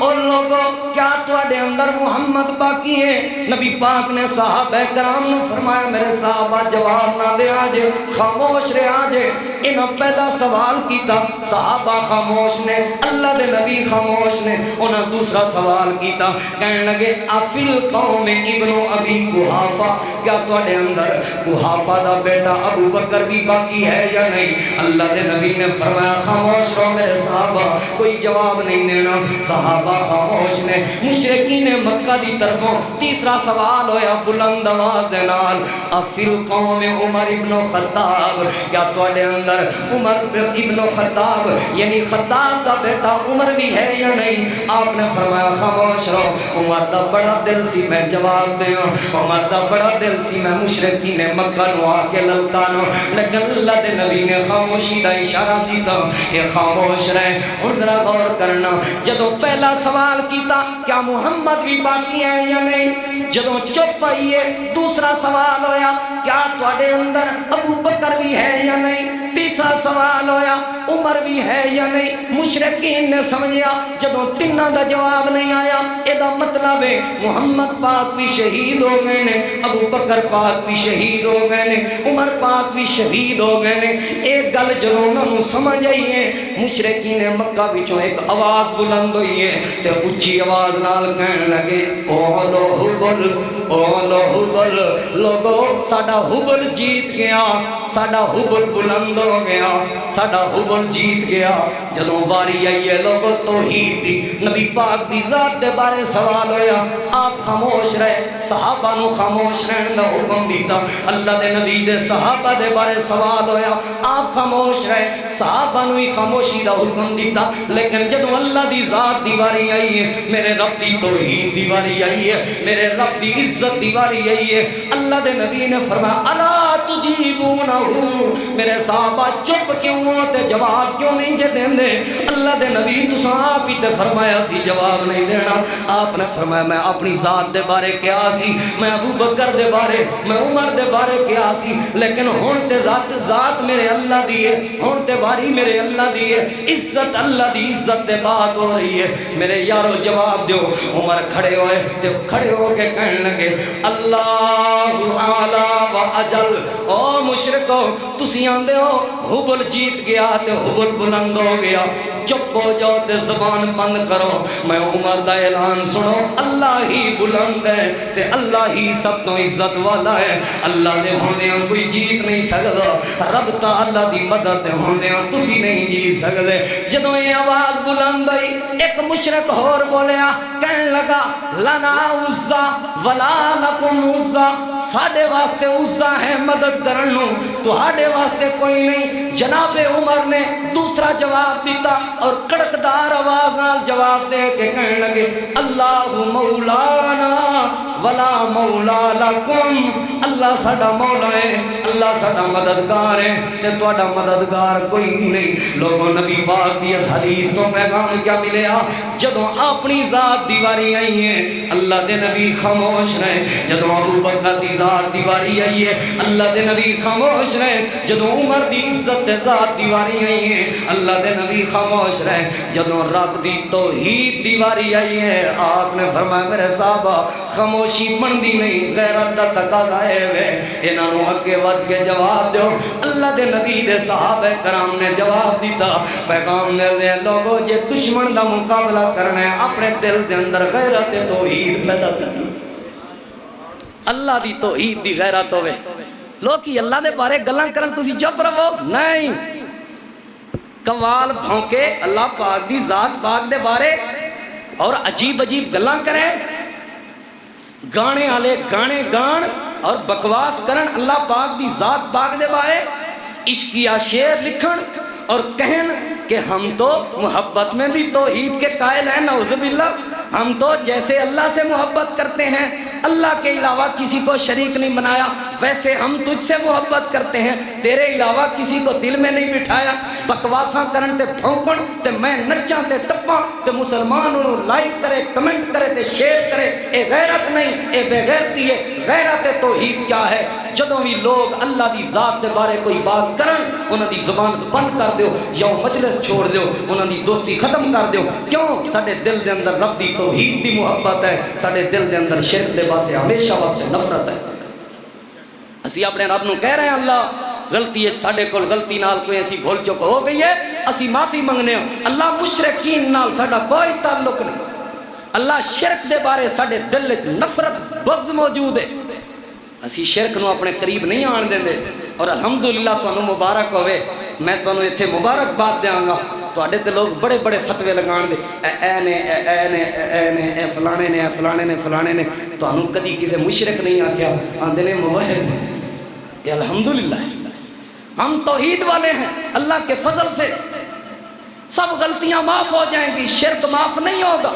اور لوگو کیا تواڈے اندر محمد باقی ہے؟ نبی پاک نے صحابہ کرام نے فرمایا میرے صحابہ جواب نہ دے آجے، خاموش رہے آجے. انہاں پہلا سوال کیتا، صحابہ خاموش نے، اللہ دے نبی خاموش نے. انہاں دوسرا سوال کیتا، کہنے لگے افل قوم ابن ابی قحافہ، کیا تواڈے اندر قحافہ دا بیٹا ابو بکر بھی باقی ہے یا نہیں؟ اللہ دے نبی نے فرمایا خاموش رہو میرے صحابہ، کوئی جواب نہیں دینا. صحابہ خاموش نے. مشرکین مکہ دی طرفوں تیسرا سوال ہویا بلند آواز دے نال، افل قوم عمر ابن خطاب، کیا تواڈے اندر عمر ابن خطاب یعنی خطاب دا بیٹا عمر بھی ہے یا نہیں؟ آپ نے فرمایا خاموش رہو، عمر دا بڑا دل سی میں جواب دیاں، عمر دا بڑا دل سی میں مشرکین مکہ نو آ کے للٹانا، لیکن اللہ دے نبی نے خاموشی دا اشارہ کیتا، یہ خاموش رہے. اور ذرا غور کرنا، جدوں پہلا سوال کیتا کیا محمد بھی باقی ہے یا نہیں، جدوں چپ آئیے دوسرا سوال ہویا کیا تواڈے اندر ابو بکر بھی ہے یا نہیں، تیسرا سوال ہویا عمر بھی ہے یا نہیں. مشرکین نے سمجھیا جدوں تیناں دا جواب نہیں آیا اے دا مطلب ہے محمد پاک بھی شہید ہو گئے نے، ابو بکر پاک بھی شہید ہو گئے نے، عمر پاک بھی شہید ہو گئے نے. ایک گل جدوں انہاں نوں سمجھ آئی ہے، مشرکین مکہ وچوں ایک آواز بلند ہوئی ہے تے اچھی آواز نال کہن لگے اولو حبل، اولو حبل، لوگو ساڈا حبل جیت گیا، ساڈا حبل بلند ہو گیا، ساڈا حبل جیت گیا. جدوں واری آئی ہے لوگو توحید دی، نبی پاک دی ذات دے بارے سوال ہویا، آپ خاموش رہے، صحابہ نو خاموش رہن دا حکم دیتا. اللہ دے نبی دے صحابہ دے بارے سوال ہویا، آپ خاموش رہے، صحابہ نو ہی خاموشی دا حکم دیتا. لیکن جدوں اللہ دی ذات دی واری آئی ہے، میرے رب دی توحید دی واری آئی ہے، میرے رب دی عزت دی واری آئی ہے، اللہ دے نبی نے فرمایا الا تجیبونہ، میرے صحابہ چپ کیوں ہو تے جواب کیوں نہیں جے دیندے؟ اللہ دے نبی تساں آپ ہی تے فرمایا سی جواب نہیں دینا. آپ نے فرمایا میں اپنی ذات دے بارے کیا سی، میں ابو بکر دے بارے، میں عمر دے بارے کیا سی، لیکن ہن تے ذات میرے اللہ دی ہے، ہن تے باری میرے اللہ دی ہے، عزت اللہ دی عزت دے بات ہو رہی ہے. میرے یارو جواب دیو. عمر کھڑے ہوئے تے کھڑے ہو کے کہنے لگے اللہ اعلی و اجل، او مشرکو تسی آندے ہو حبل جیت گیا تے حبل بلند ہو گیا، چپ ہو جاؤ تے زبان بند کرو. میں عمر دا اعلان سنو، اللہ ہی بلند ہے تے اللہ ہی سب تو عزت والا ہے. اللہ دے ہوندیاں کوئی جیت نہیں سکدا، رب تعالی دی مدد دے ہوندیاں تسی نہیں جیت سکدے. جدوں یہ آواز بلند ہوئی ایک مشرک ہور بولیا، کہن لگا لنا عزا ولا لکم عزا، ساڈے واسطے عزا ہے مدد کرن نو، تہاڈے واسطے کوئی نہیں. جناب عمر نے دوسرا جواب دیتا اور کڑکدار آواز نال جواب دے کے کہنے لگے اللہ مولانا ولا مولا لکم، اللہ ساڈا مولا ہے، اللہ ساڈا مددگار ہے تے تہاڈا مددگار کوئی نہیں. لوگوں نبی پاک دی اس حدیث تو پیغام کیا ملیا؟ جدوں اپنی ذات دی واری آئی ہے اللہ دے نبی خاموش رہے، جدوں ابو بکر دی ذات دی واری آئی ہے اللہ دے نبی خاموش رہے، جدوں عمر دی عزت دے ذات دی واری آئی ہے اللہ دے نبی خاموش رہے، جدوں رب دی توحید دی واری آئی ہے آپ نے فرمایا میرے صحابہ خاموشی بندی نہیں، غیرت دا تقاضا ہے، انہاں نوں اگے ود کے جواب دیو. اللہ دے نبی دے صحابہ کرام نے جواب دیتا، پیغام نے لوگوں جے دشمن دا مقابلہ کرنا ہے اپنے دل دے اندر غیرت توحید پیدا کرنا، اللہ دی توحید دی غیرت ہوے. لوکی اللہ دے بارے گلاں کرن تسی چپ رہو نہیں، قوال بھونکے اللہ پاک دی ذات پاک دے بارے اور عجیب عجیب گلاں کرے، گانے والے گانے گان اور بکواس کرن اللہ پاک دی ذات پاک دے بارے، عشقیہ شعر لکھن اور کہن کہ ہم تو محبت میں بھی توحید کے قائل ہیں، نعوذ باللہ، ہم تو جیسے اللہ سے محبت کرتے ہیں اللہ کے علاوہ کسی کو شریک نہیں بنایا، ویسے ہم تجھ سے محبت کرتے ہیں، تیرے علاوہ کسی کو دل میں نہیں بٹھایا۔ بکواساں کرن تے بھونکن تے میں نچاں تے ٹپاں تے مسلمان انہوں لائک کرے، کمنٹ کرے تے شیئر کرے، اے غیرت نہیں، اے بے غیرتی ہے۔ غیرت توحید کیا ہے؟ جدوں بھی لوگ اللہ دی ذات دے بارے کوئی بات کرن انہاں دی زبان بند کر دیو یا مجلس چھوڑ دیو، انہاں دی دوستی ختم کر دیو۔ کیوں؟ ساڈے دل دے اندر رب دی توحید دی محبت ہے، ساڈے دل دے اندر شرک دے پاسے ہمیشہ واسطے نفرت ہے۔ اسی اپنے رب نو کہہ رہے ہیں اللہ غلطی ہے ساڈے کول، غلطی نال کوئی ایسی بھول چک ہو گئی ہے، اسی معافی منگنے ہو۔ اللہ مشرکین نال ساڈا کوئی تعلق نہیں، اللہ شرک دے بارے ساڈے دل وچ نفرت بغض موجود ہے، اسی شرک نو اپنے قریب نہیں آن دیندے۔ اور الحمدللہ تانوں مبارک ہوئے، میں تانوں ایتھے مبارک بات دیاں گا۔ تواڈے تے لوگ بڑے بڑے فتوے لگان دے، اے نے اے نے اے نے اے فلانے نے اے فلانے نے فلانے نے، تانوں کدی کسے مشرک نہیں آکھیا، آندے نے موحد۔ یہ الحمدللہ ہم توحید والے ہیں، اللہ کے فضل سے سب غلطیاں معاف ہو جائیں گی، شرک معاف نہیں ہوگا،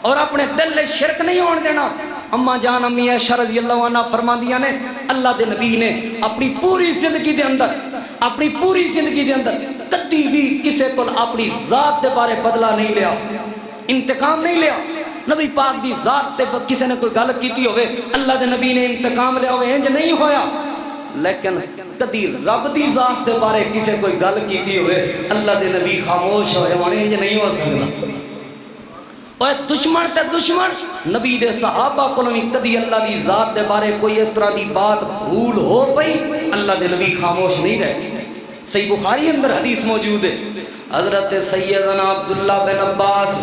اور اپنے دل میں شرک نہیں ہون دینا۔ اما جان امی عائشہ رضی اللہ عنہ فرماندیاں نے اللہ دے نبی نے اپنی پوری زندگی دے اندر کدی بھی کسے کو اپنی ذات دے بارے بدلہ نہیں لیا، انتقام نہیں لیا۔ نبی پاک دی ذات تے کسے نے کوئی گل کیتی ہوئے اللہ دے نبی نے انتقام لیا ہوئے، انج نہیں ہویا۔ لیکن کدی رب دی ذات دے بارے کسے کوئی گل کیتی ہوئے اللہ دے نبی خاموش ہوئے، انج نہیں ہو سکتا۔ اور دشمن تے دشمن نبی دے صحابہ کو بھی کدی اللہ دی ذات دے بارے کوئی اس طرح دی بات بھول ہو پئی اللہ دے نبی خاموش نہیں رہے۔ صحیح بخاری اندر حدیث موجود ہے، حضرت سیدنا عبداللہ بن عباس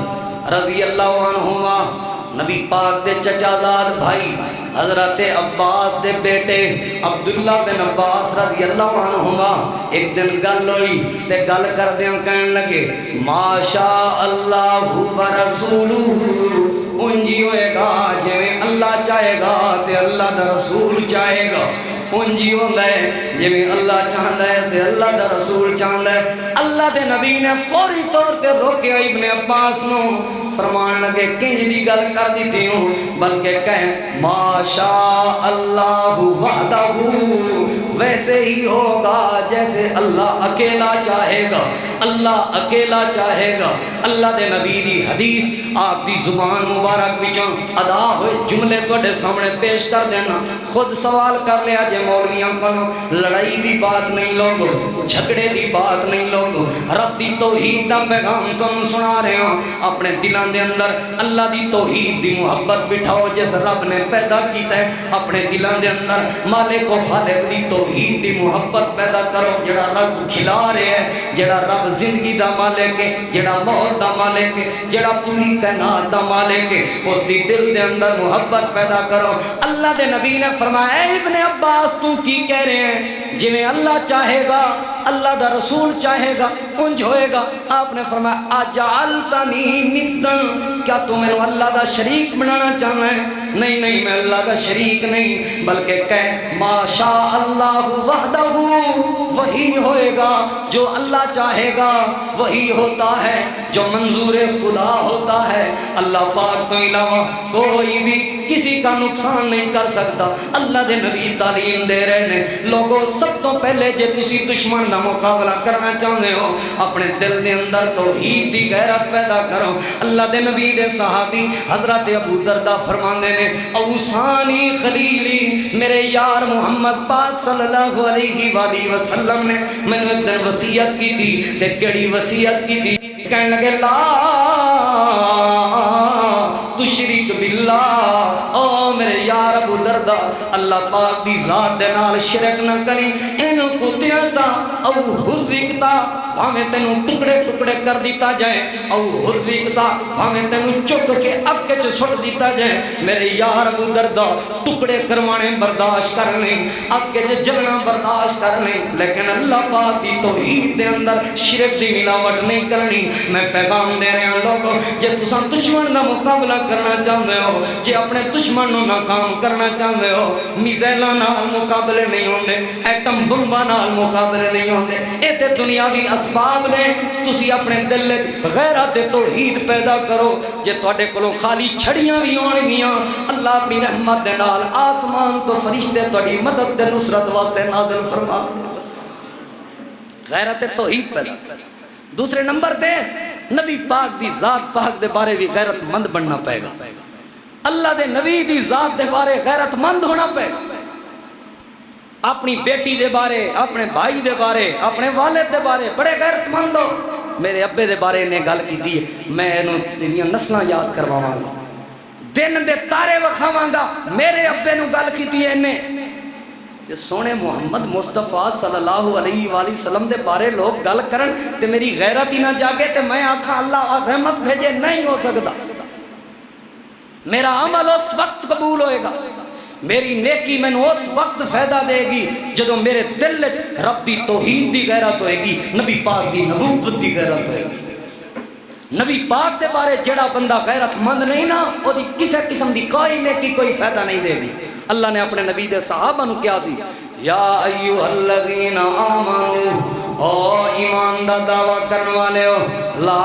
رضی اللہ عنہما نبی پاک دے چچا زاد بھائی حضرت عباس دے بیٹے عبداللہ بن عباس رضی اللہ عنہما ایک دن گل ہوئی تے گل کردیاں کہن لگے ماشاء اللہ و رسولہ، انجی ہوئے گا جویں اللہ چاہے گا تے اللہ دا رسول چاہے گا، انجی ہوندہ ہے جویں اللہ چاہندہ ہے تے اللہ دا رسول چاہندہ ہے۔ اللہ دے نبی نے فوری طور تے روکیا ابن عباس نو، فرمان لگے کنج دی گل کر دیتی ہوں، بلکہ کہیں ماشاء اللہ وحدہ، ویسے ہی ہوگا جیسے اللہ اکیلا چاہے گا، اللہ اکیلا چاہے گا۔ اللہ دے نبی دی حدیث آپ دی زبان مبارک وچوں ادا ہوئے جملے توڑے سامنے پیش کر دینا۔ خود سوال کر لیا جے مولویاں کنو، لڑائی دی بات نہیں لوگو، جھگڑے دی بات نہیں لوگو، رب دی توحید دا پیغام تم سنا رہے ہوں۔ اپنے دلان دے اندر اللہ دی توحید دی محبت بٹھاؤ جس رب نے پیدا کیتا ہے، اپنے دلان دے اندر مالک و خالق دی توحید دی محبت پیدا کرو، جڑا رب کھلا رہے ہے، جڑا رب زندگی دا مالک ہے، جڑا موت دا مالک ہے، جڑا پوری کائنات دا مالک ہے، اس دی دل دے اندر محبت پیدا کرو۔ اللہ دے نبی نے فرمایا اے ابن عباس تو کی کہہ رہے ہیں، جویں اللہ چاہے گا اللہ دا رسول چاہے گا انج ہوئے گا۔ آپ نے فرمایا اجعلتنی ندن، کیا تو میں اللہ دا شریک بنانا چاہنا ہے؟ نہیں نہیں، میں اللہ دا شریک نہیں، بلکہ کہہ ماشاء اللہ وحدہ، وہی ہوئے گا جو اللہ چاہے گا، وہی ہوتا ہے جو منظور خدا ہوتا ہے۔ اللہ پاک تو علاوہ کوئی بھی کسی کا نقصان نہیں کر سکتا۔ اللہ دے نبی تعلیم دے رہے ہیں لوگوں سب تو پہلے جے تسی دشمن دا مقابلہ کرنا چاہتے ہو اپنے دل دے اندر توحید دی غیرت پیدا کرو۔ اللہ دے نبی دے صحابی حضرت ابو دردہ فرماندے نے اوصانی خلیلی، میرے یار محمد پاک صلی اللہ علیہ وآلہ وسلم نے میں نے ایک دن وصیت کی تھی، تے کیڑی وصیت کی تھی؟ کہنے لگے لا تشرک باللہ، او میرے یار ابو دردہ اللہ پاک دی ذات دے نال شرک نہ کری، اینو قتلتا او حرکتا، بھامے تینوں ٹکڑے ٹکڑے کر دیتا جائے، او حرکتا بھامے تینوں چک کے اگ کے چھٹ دیتا جائے، میرے یار ابو دردہ ٹکڑے کروانے برداشت کرنے، اگ کے جلنا برداشت کرنے، لیکن اللہ پاک دی توحید دے اندر شرک دی ملاوٹ نہیں کرنی۔ میں پیغام دے رہے ہیں لوگوں، جے تساں دشمن دا مقابلہ کرنا چاہتے ہو، جے اپنے دشمن نو ناکام کرنا چاہتے ہو، میزائلاں نال مقابلے نہیں ہوندے، ایٹم بمباں نال مقابلے نہیں ہوندے. اے تے دنیاوی اسباب نے. تسی اپنے دل وچ غیرت توحید پیدا کرو. جے تواڈے کولوں خالی چھڑیاں وی ہون گیاں اللہ اپنی رحمت دے نال آسمان تو فرشتے تواڈی مدد تے نصرت واسطے نازل فرما. غیرت توحید پیدا کر. دوسرے نمبر تے نبی پاک دی ذات پاک دے بارے بھی غیرت مند بننا پائے گا. اللہ دے نبی دی ذات دے بارے غیرت مند ہونا پائے گا. اپنی بیٹی دے بارے, اپنے بھائی دے بارے, اپنے والد دے بارے بڑے غیرت مند ہو. میرے ابے دے بارے نے گل کی ہے, میں انہوں تیریاں نسلاں یاد کرواواں گا, دن دے تارے وکھاواں گا. میرے ابے نو گل کی ہے نے تے سونے محمد مصطفیٰ صلی اللہ علیہ وآلہ وسلم دے بارے لوگ گل کرن تے میری غیرت ہی نہ جاگے تے میں آکھاں اللہ رحمت بھیجے. نہیں ہو سکتا. میرا عمل اس وقت قبول ہوئے گا, میری نیکی میں اس وقت فائدہ دے گی جدوں میرے دل رب دی توحید دی غیرت ہوئے گی, نبی پاک دی نبوت دی غیرت ہوئے گی. نبی پاک دے بارے جڑا بندہ غیرت مند نہیں نا وہ دی کسے قسم دی کوئی نیکی کوئی فائدہ نہیں دے گی. اللہ نے اپنے نبی دے صحابہ نو کیا سی, یا ایھا الذین آمنو, او ایمان دا دعویٰ کرنے والے ہو, لا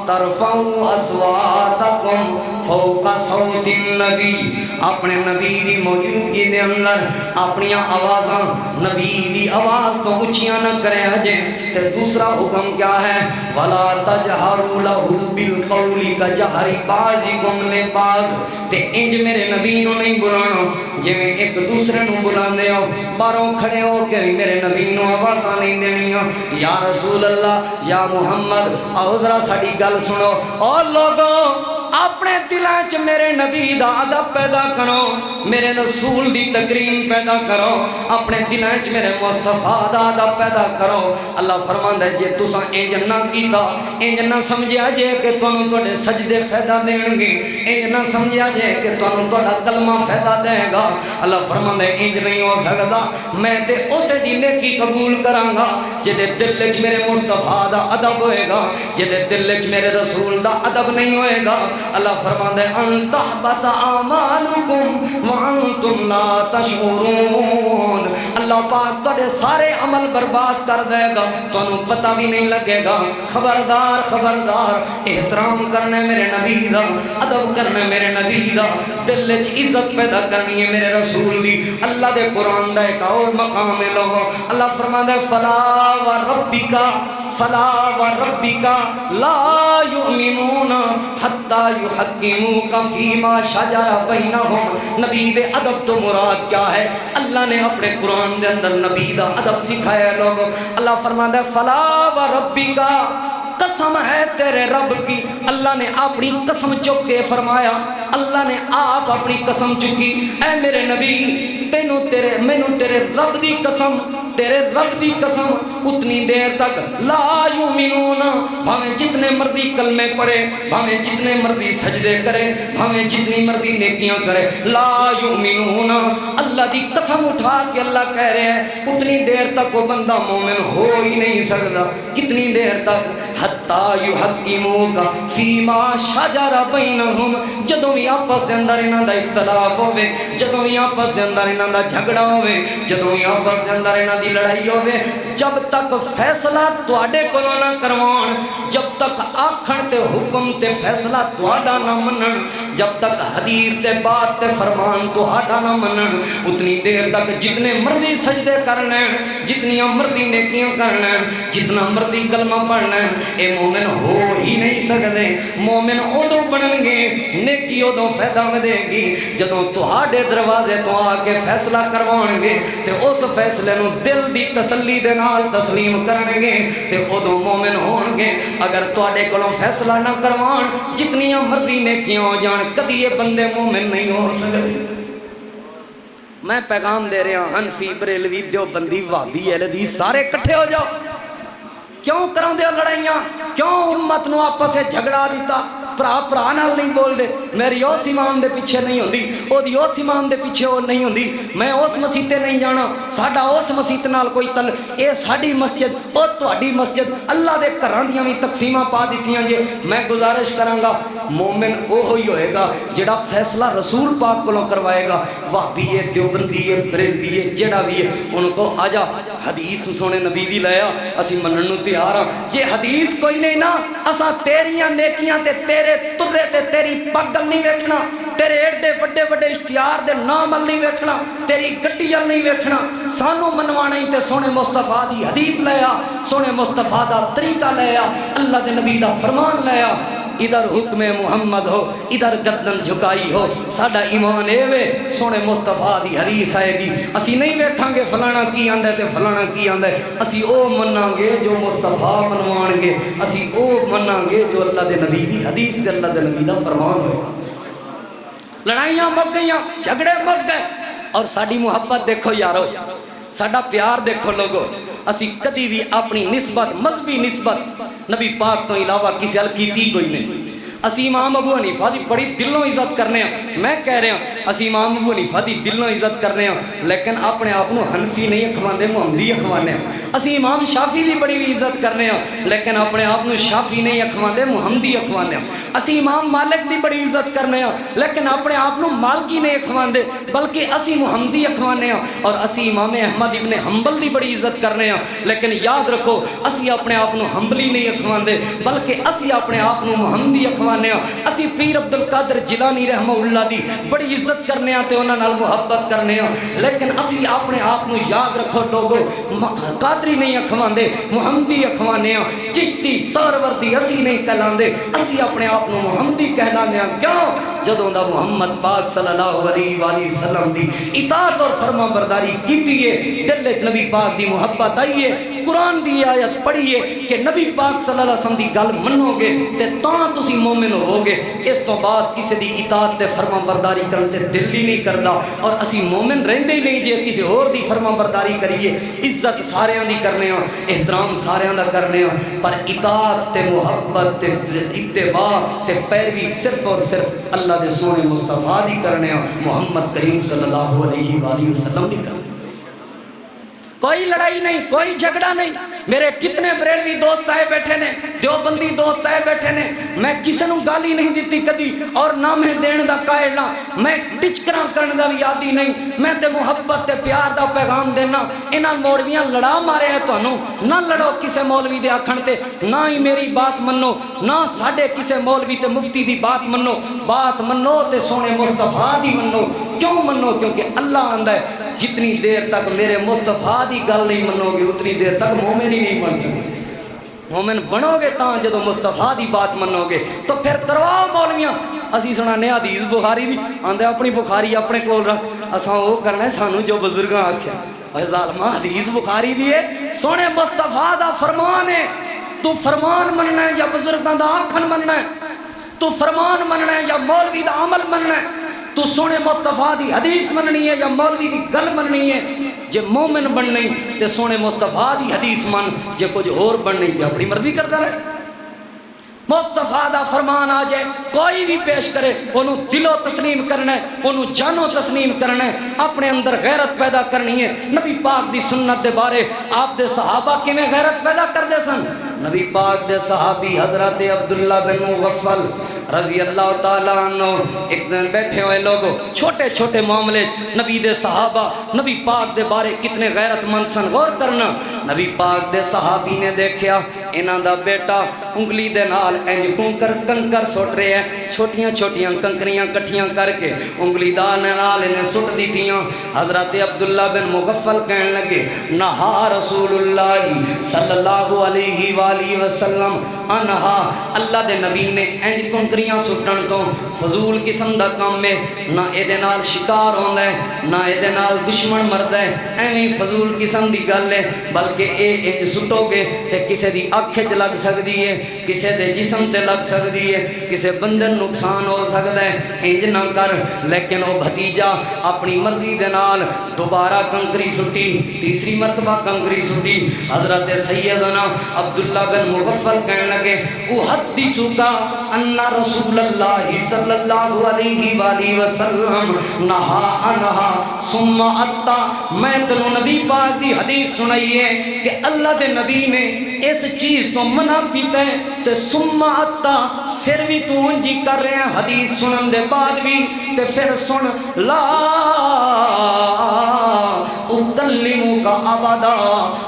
ترفعوا اصواتکم فوق صوت النبی. اپنے نبی دی موجودگی دے اندر اپنی آوازاں نبی دی آواز تو اچھیاں نہ کریں اجے. تے دوسرا حکم کیا ہے, ولا تجہروا لہ بالقول کجہر بعضکم لبعض. تے انج میرے نبی نو نہیں بلانا جویں ایک دوسرے نو بلاندے ہو, باہروں کھڑے ہو کے میرے نبی نو آوازاں نہیں دینیاں, یا رسول اللہ یا محمد آؤ ذرا ساڈی گل سنو. اور لوگوں اپنے دلان چ میرے نبی دا ادب پیدا کرو, میرے رسول دی تکریم پیدا کرو, اپنے دلان چ میرے مصطفیٰ دا ادب پیدا کرو. اللہ فرماندا ہے جے تساں انج نہ کیتا, انج نہ سمجھیا جے کہ تانوں تواڈے سجدے فائدہ دین گے, انج نہ سمجھیا جے کہ تانوں تواڈا کلمہ فائدہ دے گا. اللہ فرماندا ہے انج نہیں ہو سکدا. میں تے اسے دی نیکی قبول کراں گا جے دے دل وچ میرے مصطفیٰ دا ادب ہوئے گا, جے دے دل وچ میرے رسول دا ادب نہیں ہوئے گا. اللہ فرماندا ہے ان تحبط اعمالکم وانتم لا تشعرون. اللہ پاک تواڈے سارے عمل برباد کر دے گا, تانوں پتہ بھی نہیں لگے گا. خبردار خبردار, احترام کرنے میرے نبی دا, ادب کرنے میرے نبی دا, دل وچ عزت پیدا کرنی ہے میرے رسول دی. اللہ دے قرآن دا ایک اور مقام ہے لوگوں. اللہ فرماندا ہے فلا وربک فلا وربک لا یؤمنون حتی یحکموک فیما شجر بینہم. نبی دے ادب تو مراد کیا ہے؟ اللہ نے اپنے قرآن دے اندر نبی دا ادب سکھایا لوگوں. اللہ فرماندا ہے فلا وربک, قسم ہے تیرے رب کی. اللہ نے اپنی قسم چک کے فرمایا, اللہ نے آپ اپنی قسم چکی. اے میرے نبی تینوں تیرے مینوں تیرے رب دی قسم, تیرے رب دی قسم اتنی دیر تک لا یؤمنون, بھاویں جتنے مرضی کلمے پڑھے, بھاویں جتنے مرضی سجدے کرے, بھاویں جتنی مرضی نیکیاں کرے, لا یؤمنون. اللہ دی قسم اٹھا کے اللہ کہہ رہے ہیں اتنی دیر تک وہ بندہ مومن ہو ہی نہیں سکتا. کتنی دیر تک؟ حتی یحکموک فیما شجر بینہم, جدوں بھی آپس دے اندر انہاں دا اختلاف ہوے, جدوں بھی آپس دے اندر انہاں دا جھگڑا ہوے, جدوں بھی آپس دے اندر انہاں دی لڑائی ہوے, جب تک فیصلہ تواڈے کولوں نہ کروان, جب تک آکھن تے حکم تے فیصلہ تواڈا نہ منن, جب تک حدیث تے بات تے فرمان تواڈا نہ منن, اتنی دیر تک جتنے مرضی سجدے کر لین, جتنی مرضی نیکیاں کر لین, جتنا مرضی کلمہ پڑھ لین, اے مومن ہو ہی نہیں سکدے. مومن ادوں بنن گے, نیکی ادوں فائدہ دے گی جدوں تہاڈے دروازے تو آ کے فیصلہ کروان گے تے اس فیصلے نو دل دی تسلی دے نال تسلیم کرن گے تے ادوں مومن ہون گے. اگر تواڈے کولوں فیصلہ نہ کروان, جتنیاں مرضی نیکیاں ہو جان, کدی یہ بندے مومن نہیں ہو سکدے. میں پیغام دے رہا ہوں حنفی بریلوی دیوبندی وہابی اہل حدیث سارے اکٹھے ہو جاؤ. کیوں کراؤ دے لڑائیاں, کیوں امت نو آپس سے جھگڑا دیتا؟ بھرا بھرا نال نہیں بول دے, میری اس امام دے پیچھے نہیں ہوندی, او دی اس امام دے پیچھے وہ نہیں ہوندی, میں اس مسجد تے نہیں جانا, ساڈا اس مسجد نال کوئی تل, اے ساڈی مسجد او تہاڈی مسجد. اللہ دے گھراں دیاں وی تقسیماں پا دتیاں جے. میں گزارش کراں گا مومن وہی ہوئے گا جڑا فیصلہ رسول پاک کو کروائے گا. وہابی ہے, دیوبندی ہے, بریلوی ہے, جڑا بھی ہے ان کو آجا حدیث سونے نبی دی لیا اسی منن نو تیار ہاں. جے حدیث کوئی نہیں نا اساں تیریاں نیکیاں تے تیرے ترے تے تیری پگل نہیں ویکھنا, تیرے ایڈے وڈے وڈے اشتہار دے نام نہیں ویکھنا, تیری گڈی نہیں ویکھنا. سانو منوانا ہی تے سونے مصطفیٰ دی حدیث لیا, سونے مصطفیٰ دا طریقہ لیا, اللہ دے نبی دا فرمان لیا. ادھر حکم محمد ہو, ادھر گردن جھکائی ہو. ساڈا ایمان اے وے سونے مصطفیٰ دی حدیث آئے گی, اسی نہیں ویکھاں گے فلانا کی آندا ہے تے فلانا کی آندا ہے. اسی او مناں گے جو مصطفیٰ منوان گے, اسی او مناں گے جو اللہ دے نبی دی حدیث تے اللہ دے نبی دا فرمان ہوگا. لڑائیاں مک گئیاں, جھگڑے مک گئے, اور ساڈی محبت دیکھو یارو, ساڈا پیار دیکھو لوگو. اسی کدی بھی اپنی نسبت مذہبی نسبت نبی پاک تو علاوہ کسی ال کیتی کوئی نہیں. اسی امام ابو حنیفہ دی بڑی دلوں عزت کرنے ہیں, میں کہہ رہا ہوں اسی امام ابو حنیفہ دی دلوں عزت کرنے ہیں, لیکن اپنے آپ کو حنفی نہیں اکھواندے, محمدی اکھوانے ہیں. اسی امام شافی دی بڑی بھی عزت کرنے ہیں, لیکن اپنے آپ کو شافی نہیں اکھواندے, محمدی اکھوانے ہیں. اسی امام مالک دی بڑی عزت کرنے ہیں, لیکن اپنے آپ کو مالکی نہیں اکھواندے, بلکہ اسی محمدی اکھوانے ہیں. اور اسی امام احمد ابن حنبل دی بڑی عزت کرنے ہیں, لیکن یاد رکھو اسی اپنے آپ کو حنبلی نہیں اکھواندے, بلکہ اسی اپنے آپ کو محمدی اکھوانے. اسی پیر عبد القادر جیلانی رحمہ اللہ دی بڑی عزت کرنے ہیں تے انہاں نال محبت کرنے ہیں, لیکن اسی اپنے آپ کو یاد رکھو لوگو قادری نہیں اکھواندے, محمدی اکھوانے ہیں. چشتی سہروردی اسی نہیں کہلاندے, اسی اپنے آپ کو محمدی کہلاندے ہیں. کیوں؟ جدوں دا محمد پاک صلی اللہ علیہ وآلہ وسلم دی اطاعت اور فرما برداری کیتی ہے, دل وچ نبی پاک دی محبت آئی ہے, قرآن دی آیت پڑھیے کہ نبی پاک صلی اللہ علیہ وسلم دی گل منو گے تے تاں تسی مومن ہو گے. اس تو بعد کسی دی اطاعت تے فرما برداری کرن تے دل ہی نہیں کردا, اور اسی مومن رہندے ہی نہیں جے کسی اور دی فرما برداری کریے. عزت ساریاں دی کرنے ہاں, احترام ساریاں دا کرنے ہاں, پر اطاعت تے محبت تے اتباع تے پیروی صرف اور صرف اللہ دے سونے مصطفیٰ دی کرنے ہاں, محمد کریم صلی اللہ علیہ وآلہ وسلم دی کرنے. کوئی لڑائی نہیں, کوئی جھگڑا نہیں. میرے کتنے بریلوی دوست آئے بیٹھے نے, دیوبندی دوست آئے بیٹھے نے, میں کسی نو گالی نہیں دیتی کدی, اور نہ میں دین دا قائل نہ, میں ٹچکراں کرن دا بھی عادی نہیں. میں تے محبت تے پیار دا پیغام دینا. انہاں مولویاں لڑا مارے ہے تانوں, نہ لڑو کسے مولوی دے آکھن تے, نہ ہی میری بات منو, نہ ساڈے کسے مولوی تے مفتی دی بات منو. بات منو تے سونے مصطفیٰ دی منو. کیوں منو؟ کیونکہ اللہ آندا ہے جتنی دیر تک میرے مصطفیٰ دی گل نہیں منو گے اتنی دیر تک مومن ہی نہیں بن سکتے. مومن بنو گے تاں جدو مصطفیٰ دی بات منو گے. تو پھر کرواؤ مولویاں, اسی سنانے حدیث بخاری دی, آندے اپنی بخاری اپنے کول رکھ, اساں وہ کرنا ہے سانو جو بزرگاں آکھیا. اے ظالمہ حدیث بخاری دی ہے, سونے مصطفیٰ دا فرمان ہے. تو فرمان مننا ہے یا بزرگاں دا آکھن مننا ہے؟ تو فرمان مننا ہے یا مولوی دا عمل مننا ہے؟ تو سونے مصطفیٰ دی حدیث مننی ہے یا مولوی دی گل مننی ہے؟ جے مومن بننی تے سونے مصطفیٰ دی حدیث من, جے کچھ اور بننی تے اپنی مرضی کرتا رہے. مصطفیٰ دا فرمان آ جائے کوئی بھی پیش کرے, انہوں دلو تسلیم کرنا ہے, انہوں جانو تسلیم کرنا ہے, اپنے اندر غیرت پیدا کرنی ہے. نبی پاک دی سنت دے بارے آپ دے صحابہ کی میں غیرت پیدا کر دے سن. نبی پاک دے صحابی حضرت عبداللہ بن مغفل رضی اللہ تعالیٰ عنہ ایک دن بیٹھے ہوئے لوگوں, چھوٹے چھوٹے معاملے, نبی دے صحابہ نبی پاک دے بارے کتنے غیرت مند سن. غور کرنا, نبی پاک دے صحابی نے دیکھیا انہاں دا بیٹا انگلی دے نال انج کنکر سٹ رہے ہیں, چھوٹیاں چھوٹیاں کنکریاں کٹھیاں کر کے انگلی دان نال انہیں سٹ دیتیاں. حضرت عبداللہ بن مغفل کہنے لگے نہا رسول اللہ صلی اللہ علیہ وآلہ وسلم انہا, اللہ دے نبی نے انج کنکریاں سٹن تو فضول قسم دا کام میں, نہ اے دے نال شکار ہوندا ہے, نہ اے دے نال دشمن مردا ہے, ایویں فضول قسم دی گل ہے. بلکہ اے انج سٹو گے تے کسے دی اکھ وچ لگ سکدی ہے, کسے دے جسم تے لگ سکدی ہے, کسے بندے نقصان ہو سکدا ہے. انج نہ کر. لیکن وہ بھتیجا اپنی مرضی دے نال دوبارہ کنکری سٹی, تیسری مرتبہ کنکری سٹی. حضرت سیدنا عبداللہ بن مغفل کہنے لگے احدثک ان رسول اللہ صلی اللہ علیہ وآلہ وسلم نہا انہا ثم اتا, میں تنو نبی پاک دی حدیث سنائی ہے کہ اللہ دے نبی نے اس چیز تو منع کیتا ہے تے ثم اتا پھر بھی تو انجی کر رہے ہیں حدیث سنن دے بعد بھی تے پھر سن لا اکلمک ابدا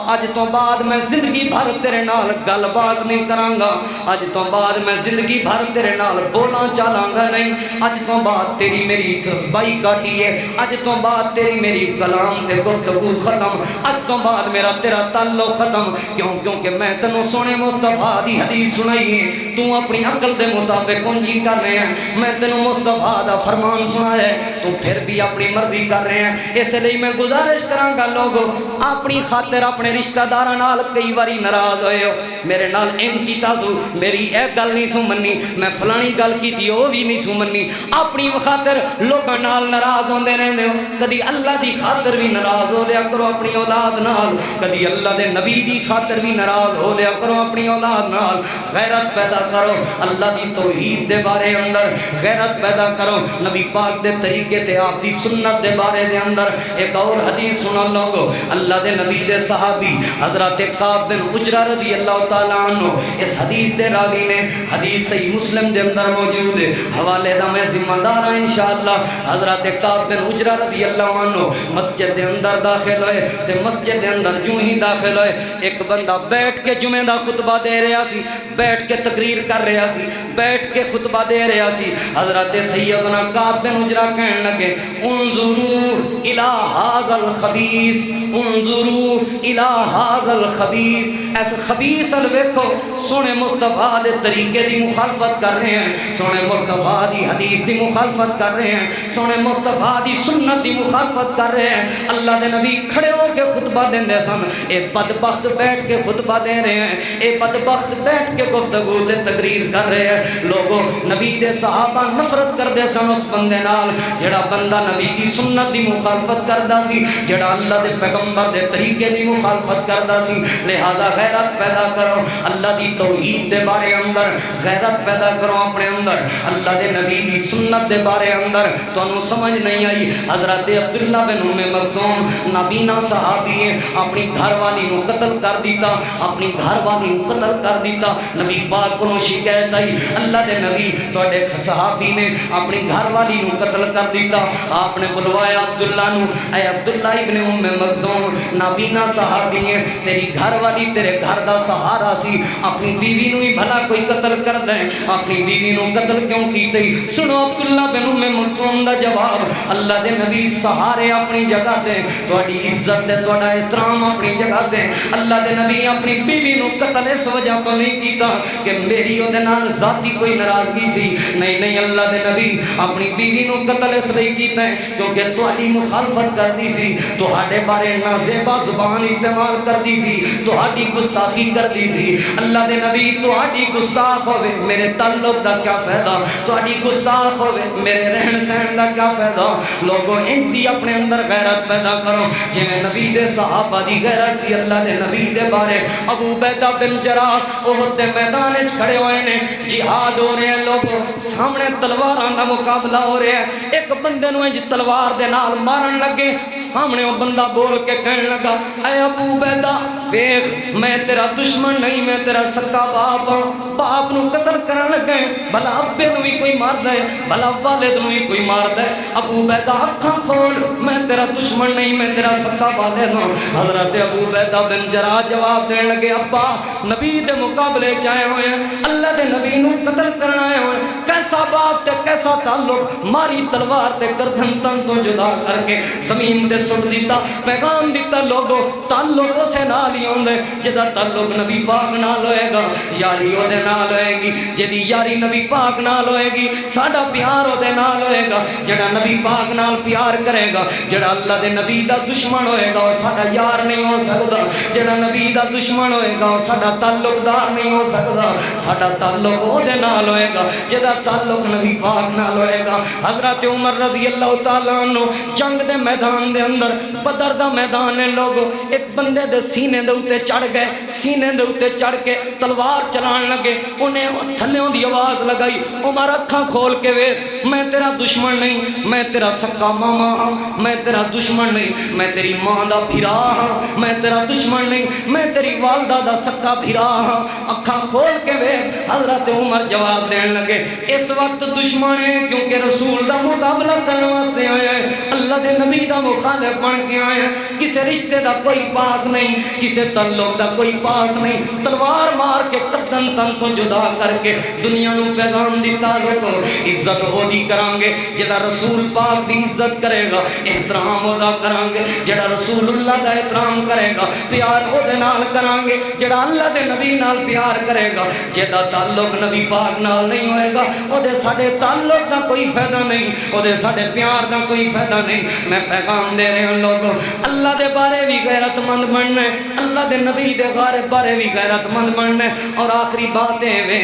اج تو بعد میں زندگی بھر تیرے نال گل بات نہیں کرانگا اج تو بعد میں زندگی بھر تیرے نال بولاں چالانگا نہیں اج تو بعد تیری میری بائی کاٹی ہے اج تو بعد تیری میری کلام تے گفتگو ختم اج تو بعد میرا تیرا تعلق ختم کیونکہ میں تینوں سونے مصطفیٰ دی حدیث سنائی ہے تو اپنی عقل دے مطابق انجی کر رہے ہیں میں تینوں مصطفیٰ دا فرمان سنایا ہے تو پھر بھی اپنی مرضی کر رہے ہیں اس لیے میں گزارش کرانگا لوگو اپنی خاطر اپنے رشتہ داراں نال کئی واری ناراض ہوئے ہو میرے نال انج کیتا سو میری ایک گل نہیں سو منی میں فلانی گل کیتی وہ بھی نہیں سو منی اپنی خاطر لوگاں نال ناراض ہوندے رہندے ہو کدی اللہ دی خاطر بھی ناراض ہو لیا کرو اپنی اولاد نال کدی اللہ دے نبی دی خاطر بھی ناراض ہو لیا کرو اپنی اولاد نال غیرت پیدا کرو اللہ دی توحید دے بارے اندر غیرت پیدا کرو نبی پاک دے طریقے تے آپ دی سنت دے بارے دے اندر ایک اور حدیث سنا لوگو اللہ دے نبی دے صحابی حضرت کعب بن عجرہ رضی اللہ تعالیٰ عنہ اس حدیث دے راوی نے حدیث صحیح مسلم دے اندر موجود ہے حوالے دا میں ذمہ دار ہوں انشاءاللہ حضرت کعب بن عجرہ رضی اللہ عنہ مسجد دے اندر داخل ہوئے تے مسجد دے اندر جو ہی داخل ہوئے ایک بندہ بیٹھ کے جمعہ دا خطبہ دے رہا سی بیٹھ کے تقریر کر رہا سی بیٹھ کے خطبہ دے رہا سی حضرت سیدنا کعب بن عجرہ کہنے لگے انظروا الى هذا الخبیث انظروا الى هذا الخبیث اس خبیث الویکو سونے مصطفیٰ دے طریقے دی مخالفت کر رہے ہیں سونے مصطفیٰ دی حدیث دی مخالفت کر رہے ہیں سونے مصطفیٰ دی سنت دی مخالفت کر رہے ہیں اللہ دے نبی کھڑے ہو کے خطبہ دیں دے سن اے بدبخت بیٹھ کے خطبہ دے رہے ہیں اے بدبخت بیٹھ کے گفتگو تے تقریر کر رہے ہیں لوگوں نبی دے صحابہ نفرت کر دے سن اس بندے نال جڑا بندہ نبی دی سنت دی مخالفت کردا سی جڑا اللہ دے پیغمبر دے طریقے دی مخالفت کردا سی لہذا غیرت پیدا کرو اللہ دی توحید دے بارے اندر غیرت پیدا کرو اپنے اندر اللہ دے نبی دی سنت دے بارے اندر تانوں سمجھ نہیں آئی حضرت عبداللہ بن ام مکتوم نابینا صحابی ہے اپنی گھر والی نو قتل کر دیتا اپنی گھر والی نو قتل کر دیتا نبی پاک کو شکایت آئی اللہ دے نبی تواڈے صحابی نے اپنی گھر والی نو قتل کر دیتا آپ نے بلوایا عبداللہ نو اے عبداللہ ابن ام مکتوم نابینا صحابی ہے تیری گھر والی تیرے گھر دا سہارا سی اپنی بیوی نو ہی بھلا کوئی قتل کر دے اپنی بیوی نو قتل کیوں کیتے سنو عبداللہ بن ام مکتوم دا جواب اللہ دے نبی سہارے اپنی جگہ تے تواڈی عزت تے تواڈا احترام اپنی جگہ تے اللہ دے نبی اپنی بیوی نو قتل اس وجہ تو نہیں کیتا کہ میری او دے نال ذاتی کوئی ناراضگی سی نہیں اللہ دے نبی اپنی بیوی نو قتل اس لیے کیتا ہے کیونکہ تواڈی مخالفت کردی سی تواڈے بارے نازیبا زبان استعمال کردی سی تواڈی گستاخی کردی سی اللہ دے نبی تواڈی گستاخ ہوے میرے تعلق دا کیا فائدہ تواڈی گستاخ ہوے میرے رہن سہن دا کیا فائدہ لوگوں انتی اپنے اندر غیرت پیدا کرو جویں نبی دے صحابہ دی غیرت سی اللہ دے نبی دے بارے ابو عبیدہ بن جراح احد دے میدان وچ کھڑے ہوئے نے جہاد ہو رہے ہیں لوگوں سامنے تلواراں دا مقابلہ ہو رہا ہے ایک بندے نو انج تلوار دے نال مارن لگے سامنے وہ بندہ بول کے کہنے لگا اے ابو عبیدہ ویکھ میں تیرا دشمن نہیں میں تیرا سکا باپ ہاں باپ نو قتل کرن لگے بھلا ابے نو بھی کوئی ماردا ہے بھلا والد نو بھی کوئی ماردا ہے ابو عبیدہ اکھاں کھول میں تیرا دشمن نہیں میں تیرا سکا والد ہوں حضرت ابو عبیدہ بن جراح جواب دین لگے ابا نبی دے مقابلے چائے ہوئے ہیں اللہ دے نبی نو قتل کرنا آئے ہوئے کیسا باپ تے کیسا تعلق ماری تلوار تے گردن تن تو جدا کر کے زمین تے سٹ دیتا پیغام دیتا لوگو تعلق اسے نال ہی ہوندے جدا تعلق نبی پاک نال ہوئے گا یاری او دے نال ہوئے گی جدی یاری نبی پاک نال ہوئے گی ساڈا پیار او دے نال ہوئے گا جڑا نبی پاک نال پیار کرے گا جڑا اللہ دے نبی دا دشمن ہوئے گا ساڈا یار نہیں ہو سکدا جڑا نبی دا دشمن ہوئے گا ساڈا تعلق دار نہیں ہو سکدا ساڈا تعلق او دے نال ہوئے گا جدا تعلق نبی پاک نال ہوئے گا حضرت عمر رضی اللہ تعالیٰ عنہ جنگ دے میدان دے اندر بدر دا میدان ہے لوگو ایک بندے دے سینے دے اوتے چڑھ گئے سینے دے اوتے چڑھ کے تلوار چلان لگے انہیں تھلیوں دی آواز لگائی عمر اکھاں کھول کے ویکھ میں تیرا دشمن نہیں میں تیرا سکا ماما ہاں میں تیرا دشمن نہیں میں تیری ماں دا بھرا ہاں میں تیرا دشمن نہیں میں تیری والدہ دا سکا بھرا ہاں اکھاں کھول کے ویکھ حضرت عمر جواب دین لگے اس وقت دشمن ہے کیونکہ رسول دا مقابلہ کرنے واسطے آیا ہے اللہ دے نبی دا مخالف بن کے آیا ہے کسے رشتے دا کوئی پاس نہیں کسے تعلق دا کوئی پاس نہیں تلوار مار کے قدم تن تو جدا کر کے دنیا نو پیغام دیتا لوگو عزت ہو دی کرانگے جڑا رسول پاک دی عزت کرے گا احترام ہودا کرانگے جڑا رسول اللہ دا احترام کرے گا پیار ہو دے نال کرانگے جڑا اللہ دے نبی نال پیار کرے گا جیدا تعلق نبی پاک نال نہیں ہوئے گا او دے ساڑے تعلق دا کوئی فائدہ نہیں او دے ساڑے پیار دا کوئی فائدہ نہیں میں پیغام دے رہے ہوں لوگوں اللہ دے بارے بھی غیرت مند بننا ہے اللہ دے نبی دے بارے بھی غیرت مند بننا ہے اور آخری باتیں وے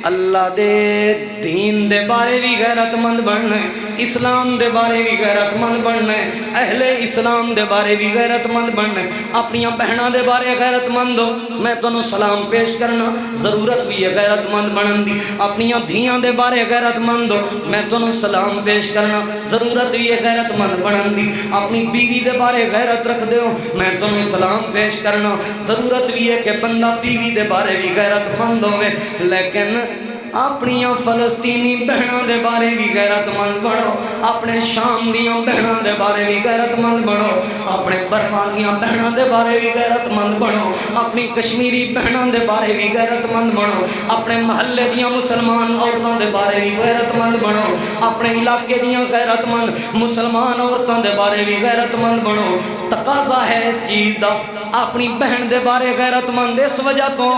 اللہ دے دین دے بارے بھی غیرت مند بننا ہے اسلام دے بارے بھی غیرت مند بننا ہے اہل اسلام دے بارے بھی غیرت مند بننا ہے اپنی بہناں دے بارے غیرت مند ہو میں تانوں سلام پیش کرنا ضرورت بھی ہے غیرت مند بنن دی اپنی دھیاں دے بارے غیرت مند ہو میں تانوں سلام پیش کرنا ضرورت بھی ہے غیرت مند بنن دی اپنی بیوی دے بارے غیرت رکھ دے ہو میں تانوں سلام پیش کرنا ضرورت بھی ہے کہ بندہ بیوی دے بارے بھی غیرت مند ہوئے لیکن اپنی فلسطینی بہنوں دے بارے بھی غیرت مند بنو اپنے شام دیاں بہنوں دے بارے بھی غیرت مند بنو اپنے برما دیاں بہنوں دے بارے بھی غیرت مند بنو اپنی کشمیری بہنوں دے بارے بھی غیرت مند بنو اپنے محلے دیاں مسلمان عورتوں دے بارے بھی غیرت مند بنو اپنے علاقے دیاں غیرت مند مسلمان عورتوں دے بارے بھی غیرت مند بنو تقاضا ہے اس چیز دا اپنی بہن دے بارے غیرت مند اس وجہ تو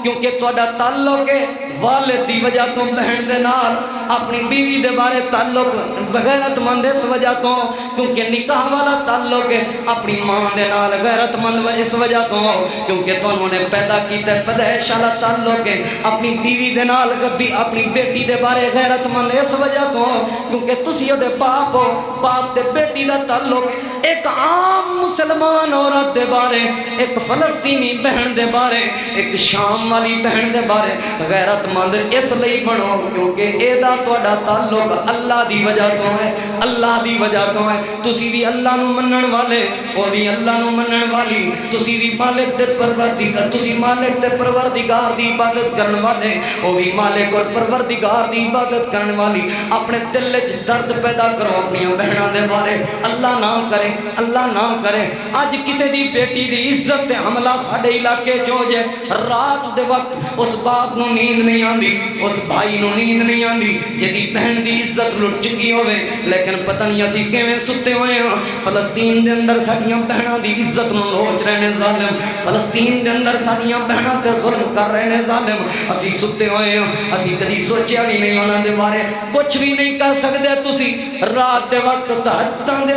کیونکہ تہاڈا تعلق ہے والد دی وجہ تو بہن دے نال اپنی بیوی دے بارے تعلق غیرت مند اس وجہ تو کیونکہ نکاح والا تعلق ہے اپنی ماں دے نال غیرت مند اس وجہ تو کیونکہ تانوں نے پیدا کیتا ہے پیدائش والا تعلق ہے اپنی بیوی دے نال اپنی بیٹی دے بارے غیرت مند اس وجہ تو کیونکہ تسی دے باپ ہو باپ تے بیٹی دا تعلق ہے ایک عام مسلمان عورت دے بارے ایک فلسطینی بہن دے بارے ایک شام والی بہن دے بارے غیرت مند اس لئی بنو کیونکہ اے دا تہاڈا تعلق اللہ دی وجہ تو ہے اللہ دی وجہ تو ہے تسی بھی اللہ نو منن والے او بھی اللہ نو منن والی تسی بھی مالک تے پروردگار تسی مالک تے پروردگار دی عبادت کرن والے او بھی مالک اور پروردگار دی عبادت کرن والی اپنے دل وچ درد پیدا کرو اپنی بہناں دے بارے اللہ نہ کرے اللہ نہ کرے اج کسے دی بیٹی دی عزت تے حملہ ساڈے علاقے چ ہو جائے رات دے وقت اس باپ نو نیند نہیں آندی اس بھائی نو نیند نہیں آندی جدی بہن دی عزت لٹ چکی ہوئے لیکن پتہ نہیں اسی کیویں ستے ہوئے ہاں فلسطین دے اندر ساڈیاں بہناں دی عزت نو لوچ رہے نے ظالم فلسطین دے اندر ساڈیاں بہناں تے ظلم کر رہے نے ظالم اسی ستے ہوئے ہاں اسی کدی سوچیا بھی نہیں انہاں دے بارے کچھ بھی نہیں کر سکدے تسی رات دے وقت تہجداں دے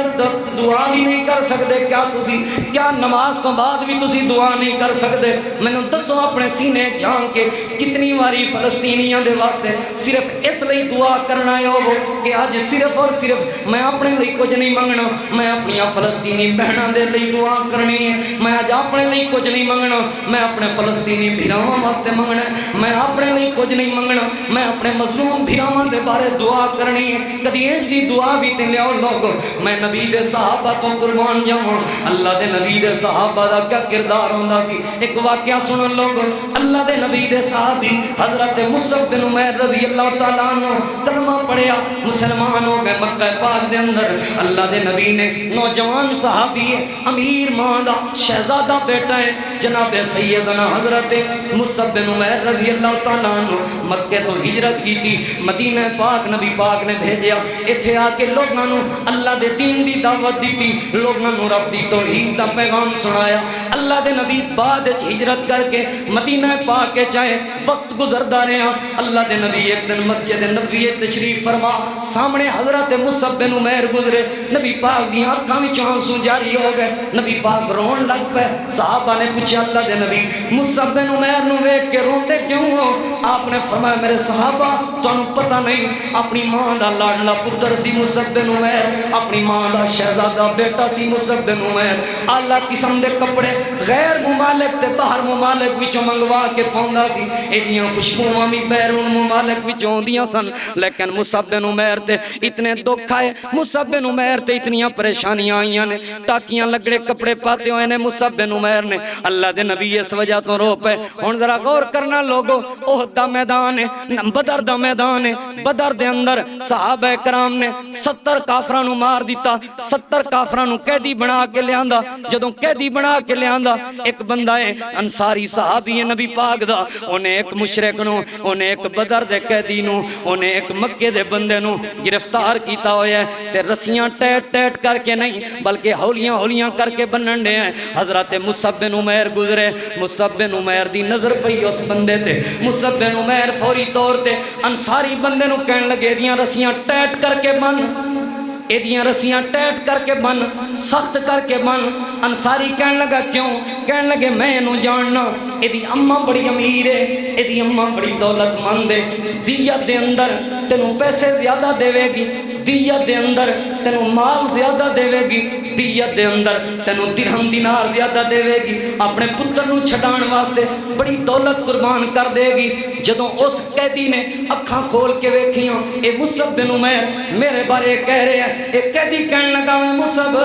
دعا بھی نہیں کر سکدے کیا تسی کیا نماز تو بعد بھی تسی دعا نہیں کر سکدے مینوں دسو اپنے سینے جان کے کتنی واری فلسطینیاں دے واسطے صرف اس لئی دعا کرنا ہے ہو کہ آج صرف اور صرف میں اپنے لئی کچھ نہیں منگنا میں اپنی فلسطینی بہناں دے لئی دعا کرنی ہے میں آج اپنے لئی کچھ نہیں منگنا میں اپنے فلسطینی بھراواں واسطے منگنا میں اپنے لئی کچھ نہیں منگنا میں اپنے مظلوم بھراواں دے بارے دعا کرنی ہے کدی انج دی دعا بھی تے لیاؤ لوگ میں نبی دے صحابہ تو قربان جاواں اللہ دے نبی دے صحابہ دا کیا کردار ہوندا سی ایک واقعہ سنن لوگ اللہ دے نبی دے صحابی حضرت مصعب بن عمیر رضی اللہ تعالیٰ عنہ کلمہ پڑھیا مسلمان ہو گئے مکہ پاک دے اندر اللہ دے نبی نے نوجوان صحابی امیر ماں دا شہزادہ بیٹا ہے جناب سیدنا حضرت مصعب بن عمیر رضی اللہ تعالیٰ عنہ مکہ تو ہجرت کی تھی مدینہ پاک نبی پاک نے بھیجیا ایتھے آ کے لوگاں نو اللہ دے دین دی دعوت دیتی لوگاں نو رب دی توحید دا پیغام سنایا اللہ دے نبی بعد ہجرت کر کے مدینہ پاک کے چاہے وقت گزردا رہا اللہ دے نبی ایک دن مسجد نبوی تشریف فرما سامنے حضرت مصعب بن عمیر گزرے نبی پاک دی آنکھاں وچ آنسو جاری ہو گئے نبی پاک رون لگ پے صحابہ نے پوچھا اللہ دے نبی مصعب بن عمیر نو ویکھ کے روندے کیوں ہو؟ آپ نے فرمایا میرے صحابہ تانوں پتہ نہیں اپنی ماں دا لاڈلا پتر سی مصعب بن عمیر، اپنی ماں دا شہزادہ بیٹا سی مصعب بن عمیر، اعلیٰ قسم دے کپڑے غیر ممالک تے باہر ممالک وچوں منگوا کے پاوندا سی، ایدیاں خوشبوواں بھی بیرون ممالک وچوں اوندیاں سن، لیکن مصعب بن عمیر تے اتنے دکھ آئے، مصعب بن عمیر تے اتنیاں پریشانیاں آئیاں نے، ٹاکیاں لگڑے کپڑے پاتے ہوئے نے مصعب بن عمیر نے، اللہ دے نبی اس وجہ تو رو پے۔ ہن ذرا غور کرنا لوگو، احد دا میدان ہے، بدر دا میدان ہے، بدر دے اندر صحابہ کرام نے 70 کافراں نو مار دیتا، 70 کافراں نو قیدی بنا کے لیاندا، جدوں قیدی بنا کے لیاندا ایک بندہ ہے انصاری صحابی ہے نبی پاک دا، انہیں ایک مشرک نو، انہیں ایک بدر دے قیدی نو، انہیں ایک مکے دے بندے نو گرفتار کیتا ہویا ہے تے رسیاں ٹیٹ ٹیٹ کر کے نہیں بلکہ ہولیاں ہولیاں کر کے بنن دے ہیں۔ حضرت مصعب بن عمیر گزرے، مصعب بن عمیر دی نظر پئی اس بندے تے، مصعب بن عمیر فوری طور تے انصاری بندے نو کہن لگے دیاں رسیاں ٹیٹ کر کے بن، ایدیاں رسیاں ٹیٹ کر کے بن، سخت کر کے بن۔ انصاری کہن لگا کیوں؟ کہن لگے میں انہوں جاننا، ایدی اماں بڑی امیر ہے، ایدی اماں بڑی دولت مند ہے، دیت دے اندر تینوں پیسے زیادہ دے گی، دیت دے اندر تینوں مال زیادہ دے گی، دیت دے اندر تینوں درہم دینار زیادہ دے گی، اپنے پتر نو چھڈان واسطے بڑی دولت قربان کر دے گی۔ جدوں اس قیدی نے اکھاں کھول کے ویکھیاں اے مصعب بن عمیر میرے بارے کہہ رہے ہیں، ایک قیدی کہن لگا میں مصعب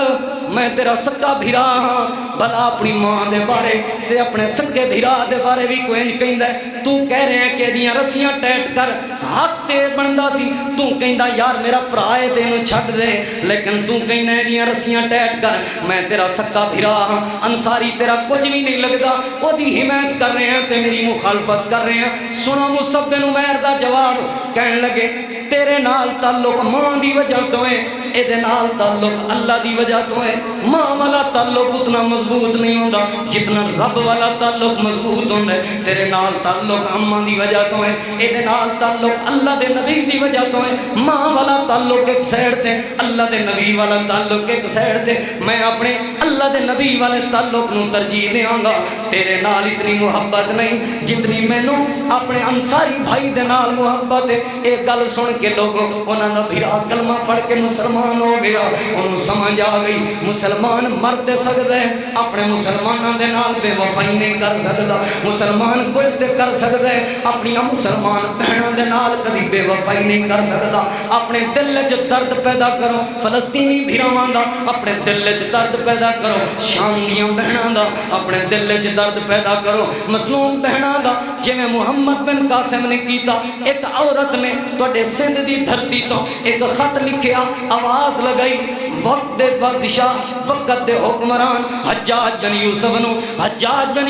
میں تیرا سکا بھیرا ہاں، بلا اپنی ماں دے بارے تے اپنے سکے بھیرا دے بارے بھی کوئی نہیں کہندا ہے، تو کہہ رہے ہیں کہ دیاں رسیاں ٹیٹ کر، حق تے بندا سی، تو کہندا یار میرا بھرا ہے تے اینوں چھڈ دے، لیکن تو کہنا دیاں رسیاں ٹیٹ کر، میں تیرا سکا بھیرا ہاں، انصاری تیرا کچھ بھی نہیں لگدا، او دی حمایت کر رہے ہیں تے میری مخالفت کر رہے ہیں۔ سنو مصعب بن عمیر دا جواب، کہن لگے تیرے نال تعلق ماں دی وجہ تو ہے، اے دے نال تعلق اللہ دی وجہ تو ہے، ماں والا تعلق اتنا مضبوط نہیں ہوندا جتنا رب والا تعلق مضبوط ہوندا ہے، تیرے نال تعلق اماں دی وجہ تو ہے، اے دے نال تعلق اللہ دے نبی دی وجہ تو ہے، ماں والا تعلق ایک سائڈ سے، اللہ دے نبی والا تعلق ایک سائڈ سے، میں اپنے اللہ دے نبی والے تعلق نو ترجیح دیاں گا، تیرے نال اتنی محبت نہیں جتنی مینوں اپنے انصاری بھائی دے نال محبت ہے۔ ایک گل سن کے لوگوں انہاں دا بھرا کلمہ پڑھ کے مسلمان ہو گیا، انہوں سمجھ آ گئی مسلمان مر تے سکدا ہے، اپنے مسلماناں دے نال بے وفائی نہیں کر سکدا، مسلمان کوئی تے کر سکدا ہے، اپنی مسلمان بہناں دے نال کبھی بے وفائی نہیں کر سکدا۔ اپنے دل وچ درد پیدا کرو فلسطینی بھراواں دا، اپنے دل وچ درد پیدا کرو شام دیاں بہناں دا، اپنے دل وچ درد پیدا کرو مظلوم بہناں دا، جویں محمد بن قاسم نے کیتا۔ ایک عورت نے تواڈے سندھ دی دھرتی تو ایک خط لکھیا، آواز لگائی، وقت دے بادشاہ وقت دے حکمران حجاج بن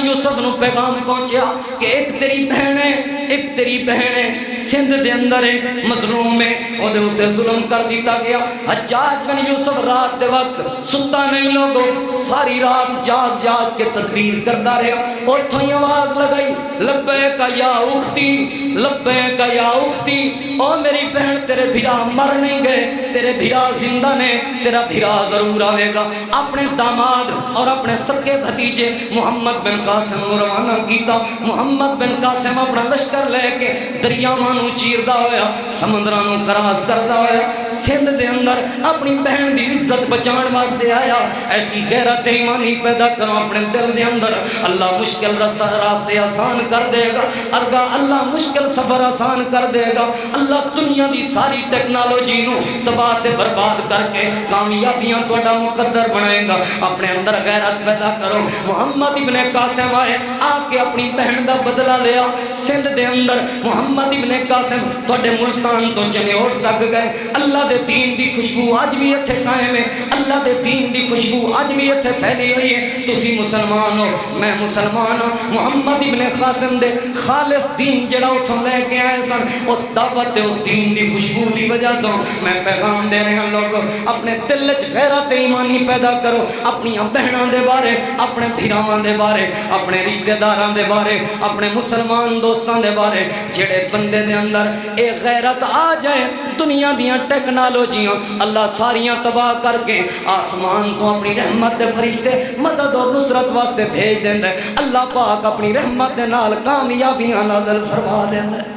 یوسف نو پیغام پہنچیا کہ ایک تیری بہن ہے، ایک تیری بہن ہے سندھ دے اندر ہے، مظلوم ہے، او دے اوتے ظلم کر دیتا گیا۔ حجاج بن یوسف رات دے وقت ستا نہیں لوگو، ساری رات جاگ جاگ کے تدبیر کرتا رہا، اوتھوں ہی آواز لگائی لبیک یا اختی، لبیک یا اختی، او میری بہن تیرے بھرا مر نہیں گئے، تیرے بھرا زندہ نے، تیرا بھرا ضرور آئے گا۔ اپنے داماد اور اپنے سکے بھتیجے محمد بن قاسم نو روانہ کیتا۔ محمد بن قاسم اپنا لشکر لے کے دریاواں نو چیردا ہویا، سمندراں نو کراس کردا ہویا، سندھ دے اندر اپنی بہن دی عزت بچان واسطے آیا۔ ایسی غیرت ایمانی پیدا کرو اپنے دل دے اندر، اللہ مشکل راستے آسان کر دے گا، ارگا اللہ مشکل سفر آسان کر دے گا، اللہ دنیا دی ساری ٹیکنالوجی نو تباہ تے برباد کر کے کامیابیاں تہاڈا مقدر بنائے گا۔ اپنے اندر غیرت پیدا کرو۔ محمد ابن قاسم آئے، آ کے اپنی بہن دا بدلہ لیا۔ سندھ دے اندر محمد ابن قاسم تہاڈے ملتان تو جنیوٹ تک گئے۔ اللہ دے دین دی خوشبو اج بھی اتھے قائم ہے، اللہ دے دین دی خوشبو اج بھی اتھے پھیلی ہوئی ہے۔ تسی مسلمان ہو، میں مسلمان ہوں۔ محمد ابن قاسم دے خالص دین جڑا اتھوں لے کے آئے سن، اس دعوت تے اس دین دی خوشبو دی وجہ تو میں پیغام دے رہے ہیں لوگوں، اپنے دل وچ غیرت ایمانی پیدا کرو، اپنی بہناں دے بارے، اپنے بھراواں دے بارے، اپنے رشتہ داراں دے بارے، اپنے مسلمان دوستاں دے بارے جڑے بندے دے اندر اے غیرت آ جائے دنیا دیاں ٹیکنالوجیاں اللہ ساریاں تباہ کر کے آسمان تو اپنی رحمت دے فرشتے مدد اور نصرت واسطے بھیج دیندا ہے اللہ پاک اپنی رحمت دے نال کامیابیاں نازل فرما دیندا ہے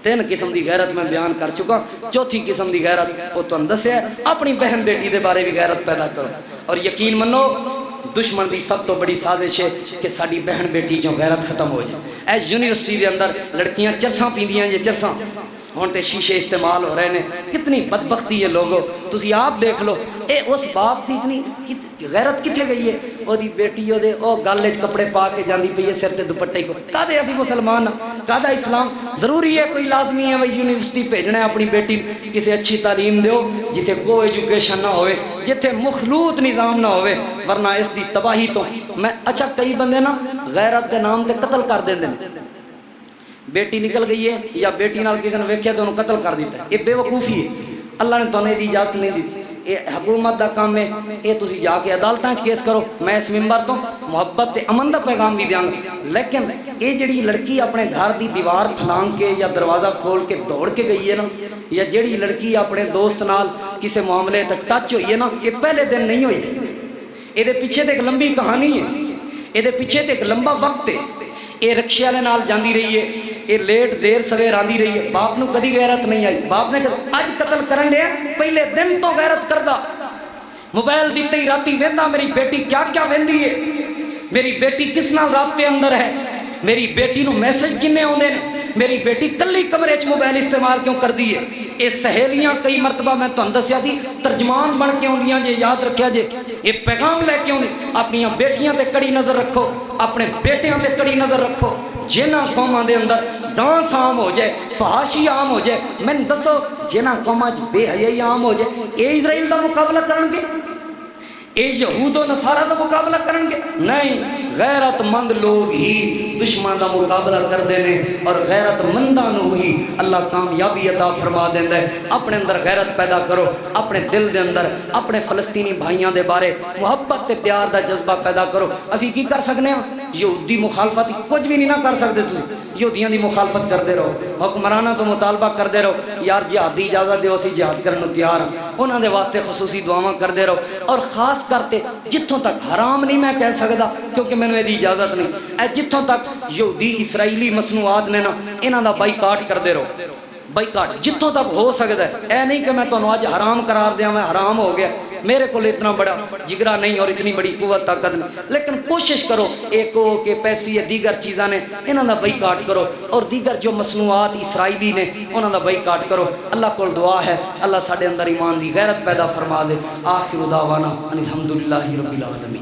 تین قسم دی غیرت میں بیان کر چکا چوتھی قسم دی غیرت وہ تم دسیا اپنی بہن بیٹی دے بارے بھی غیرت پیدا کرو اور یقین منو دشمن دی سب تو بڑی سازش ہے کہ ساری بہن بیٹی جو غیرت ختم ہو جائے اے یونیورسٹی دے اندر لڑکیاں چرساں پیندیاں جے چرساں ہون تے شیشے استعمال ہو رہے ہیں کتنی بدبختی ہے لوگوں تسی آپ دیکھ لو اے اس باپ دی اتنی غیرت کتھے گئی ہے او دی بیٹی او دے او گل وچ کپڑے پا کے جاندی پئی ہے سر تے دوپٹے کو کادے اسی مسلمان کادا اسلام ضروری ہے کوئی لازمی ہے وہ یونیورسٹی بھیجنا ہے اپنی بیٹی کسی اچھی تعلیم دیو جتے کو ایجوکیشن نہ ہوئے جتے مخلوط نظام نہ ہوئے ورنہ اس دی تباہی تو میں اچھا کئی بندے نا غیرت دے نام تے قتل کر دیندے بیٹی نکل گئی ہے یا بیٹی نال کسی نے ویکھیا تو انہوں قتل کر دیتا ہے یہ بے وقوفی ہے اللہ نے تو نے دی اجازت نہیں دی یہ حکومت دا کام ہے یہ تسی جا کے عدالتاں وچ کیس کرو میں اس منبر تو محبت تے امن دا پیغام بھی دیاں لیکن یہ جڑی لڑکی اپنے گھر دی دیوار پھلانگ کے یا دروازہ کھول کے دوڑ کے گئی ہے نا یا جڑی لڑکی اپنے دوست نال کسی معاملے تے ٹچ ہوئی ہے نا یہ پہلے دن نہیں ہوئی یہ دے پیچھے تے ایک لمبی کہانی ہے یہ دے پیچھے تے ایک لمبا وقت ہے یہ رکشے والے نال جاندی رہی ہے یہ لیٹ دیر سویر آندی رہی ہے باپ نو کدی غیرت نہیں آئی باپ نے اج قتل کرن دیا پہلے دن تو غیرت کردا موبائل دیتے ہی راتی ویندا میری بیٹی کیا کیا ویندی ہے میری بیٹی کس نال رابطے اندر ہے میری بیٹی نو میسج کنے آوندے نے میری بیٹی کلی کمرے چ موبائل استعمال کیوں کردی ہے یہ سہیلیاں کئی مرتبہ میں تہن دسیا سی ترجمان بن کے آندیاں جے یاد رکھیا جے یہ پیغام لے کے آندے اپنی بیٹیاں تے کڑی نظر رکھو اپنے بیٹیاں تے کڑی نظر رکھو جنہاں قوماں دے اندر ڈانس عام ہو جائے فحاشی عام ہو جائے میں دسو جنہاں قوماں چ بے حیائی عام ہو جائے اے اسرائیل دا مقابلہ کرن گے اے یہود و نصارہ دا مقابلہ کرن گے نہیں غیرت مند لوگ ہی دشمن دا مقابلہ کر دینے اور غیرت منداں نو ہی اللہ کامیابی عطا فرما دیندا ہے اپنے اندر غیرت پیدا کرو اپنے دل دے اندر اپنے فلسطینی بھائیاں دے بارے محبت تے پیار دا جذبہ پیدا کرو اسی کی کر سکنے ہاں یہودی مخالفت کچھ بھی نہیں نہ کر سکتے تسی یہودیاں دی مخالفت کرتے رہو حکمراناں تو مطالبہ کرتے رہو یار جہاد دی اجازت دیو اسی جہاد کرن نوں تیار انہاں دے واسطے خصوصی دعاواں کرتے رہو اور خاص کرتے جتھوں تک حرام نہیں میں کہہ سکدا کیونکہ میں نے دی اجازت نہیں اے جتھوں تک یہودی اسرائیلی مصنوعات نے نا انہاں دا بائیکاٹ کرتے رہو بائیکاٹ جتھوں تک ہو سکتا ہے اے نہیں کہ میں تانوں اج حرام قرار دیاں میں حرام ہو گیا میرے کو اتنا بڑا جگرا نہیں اور اتنی بڑی قوت طاقت نہیں لیکن کوشش کرو ایک ہو کہ پیپسی یا دیگر چیزاں نے انہاں دا بائیکاٹ کرو اور دیگر جو مصنوعات اسرائیلی نے انہاں دا بائیکاٹ کرو اللہ کول دعا ہے اللہ ساڈے اندر ایمان دی غیرت پیدا فرما دے آخر دعوانا ان الحمدللہ رب العالمین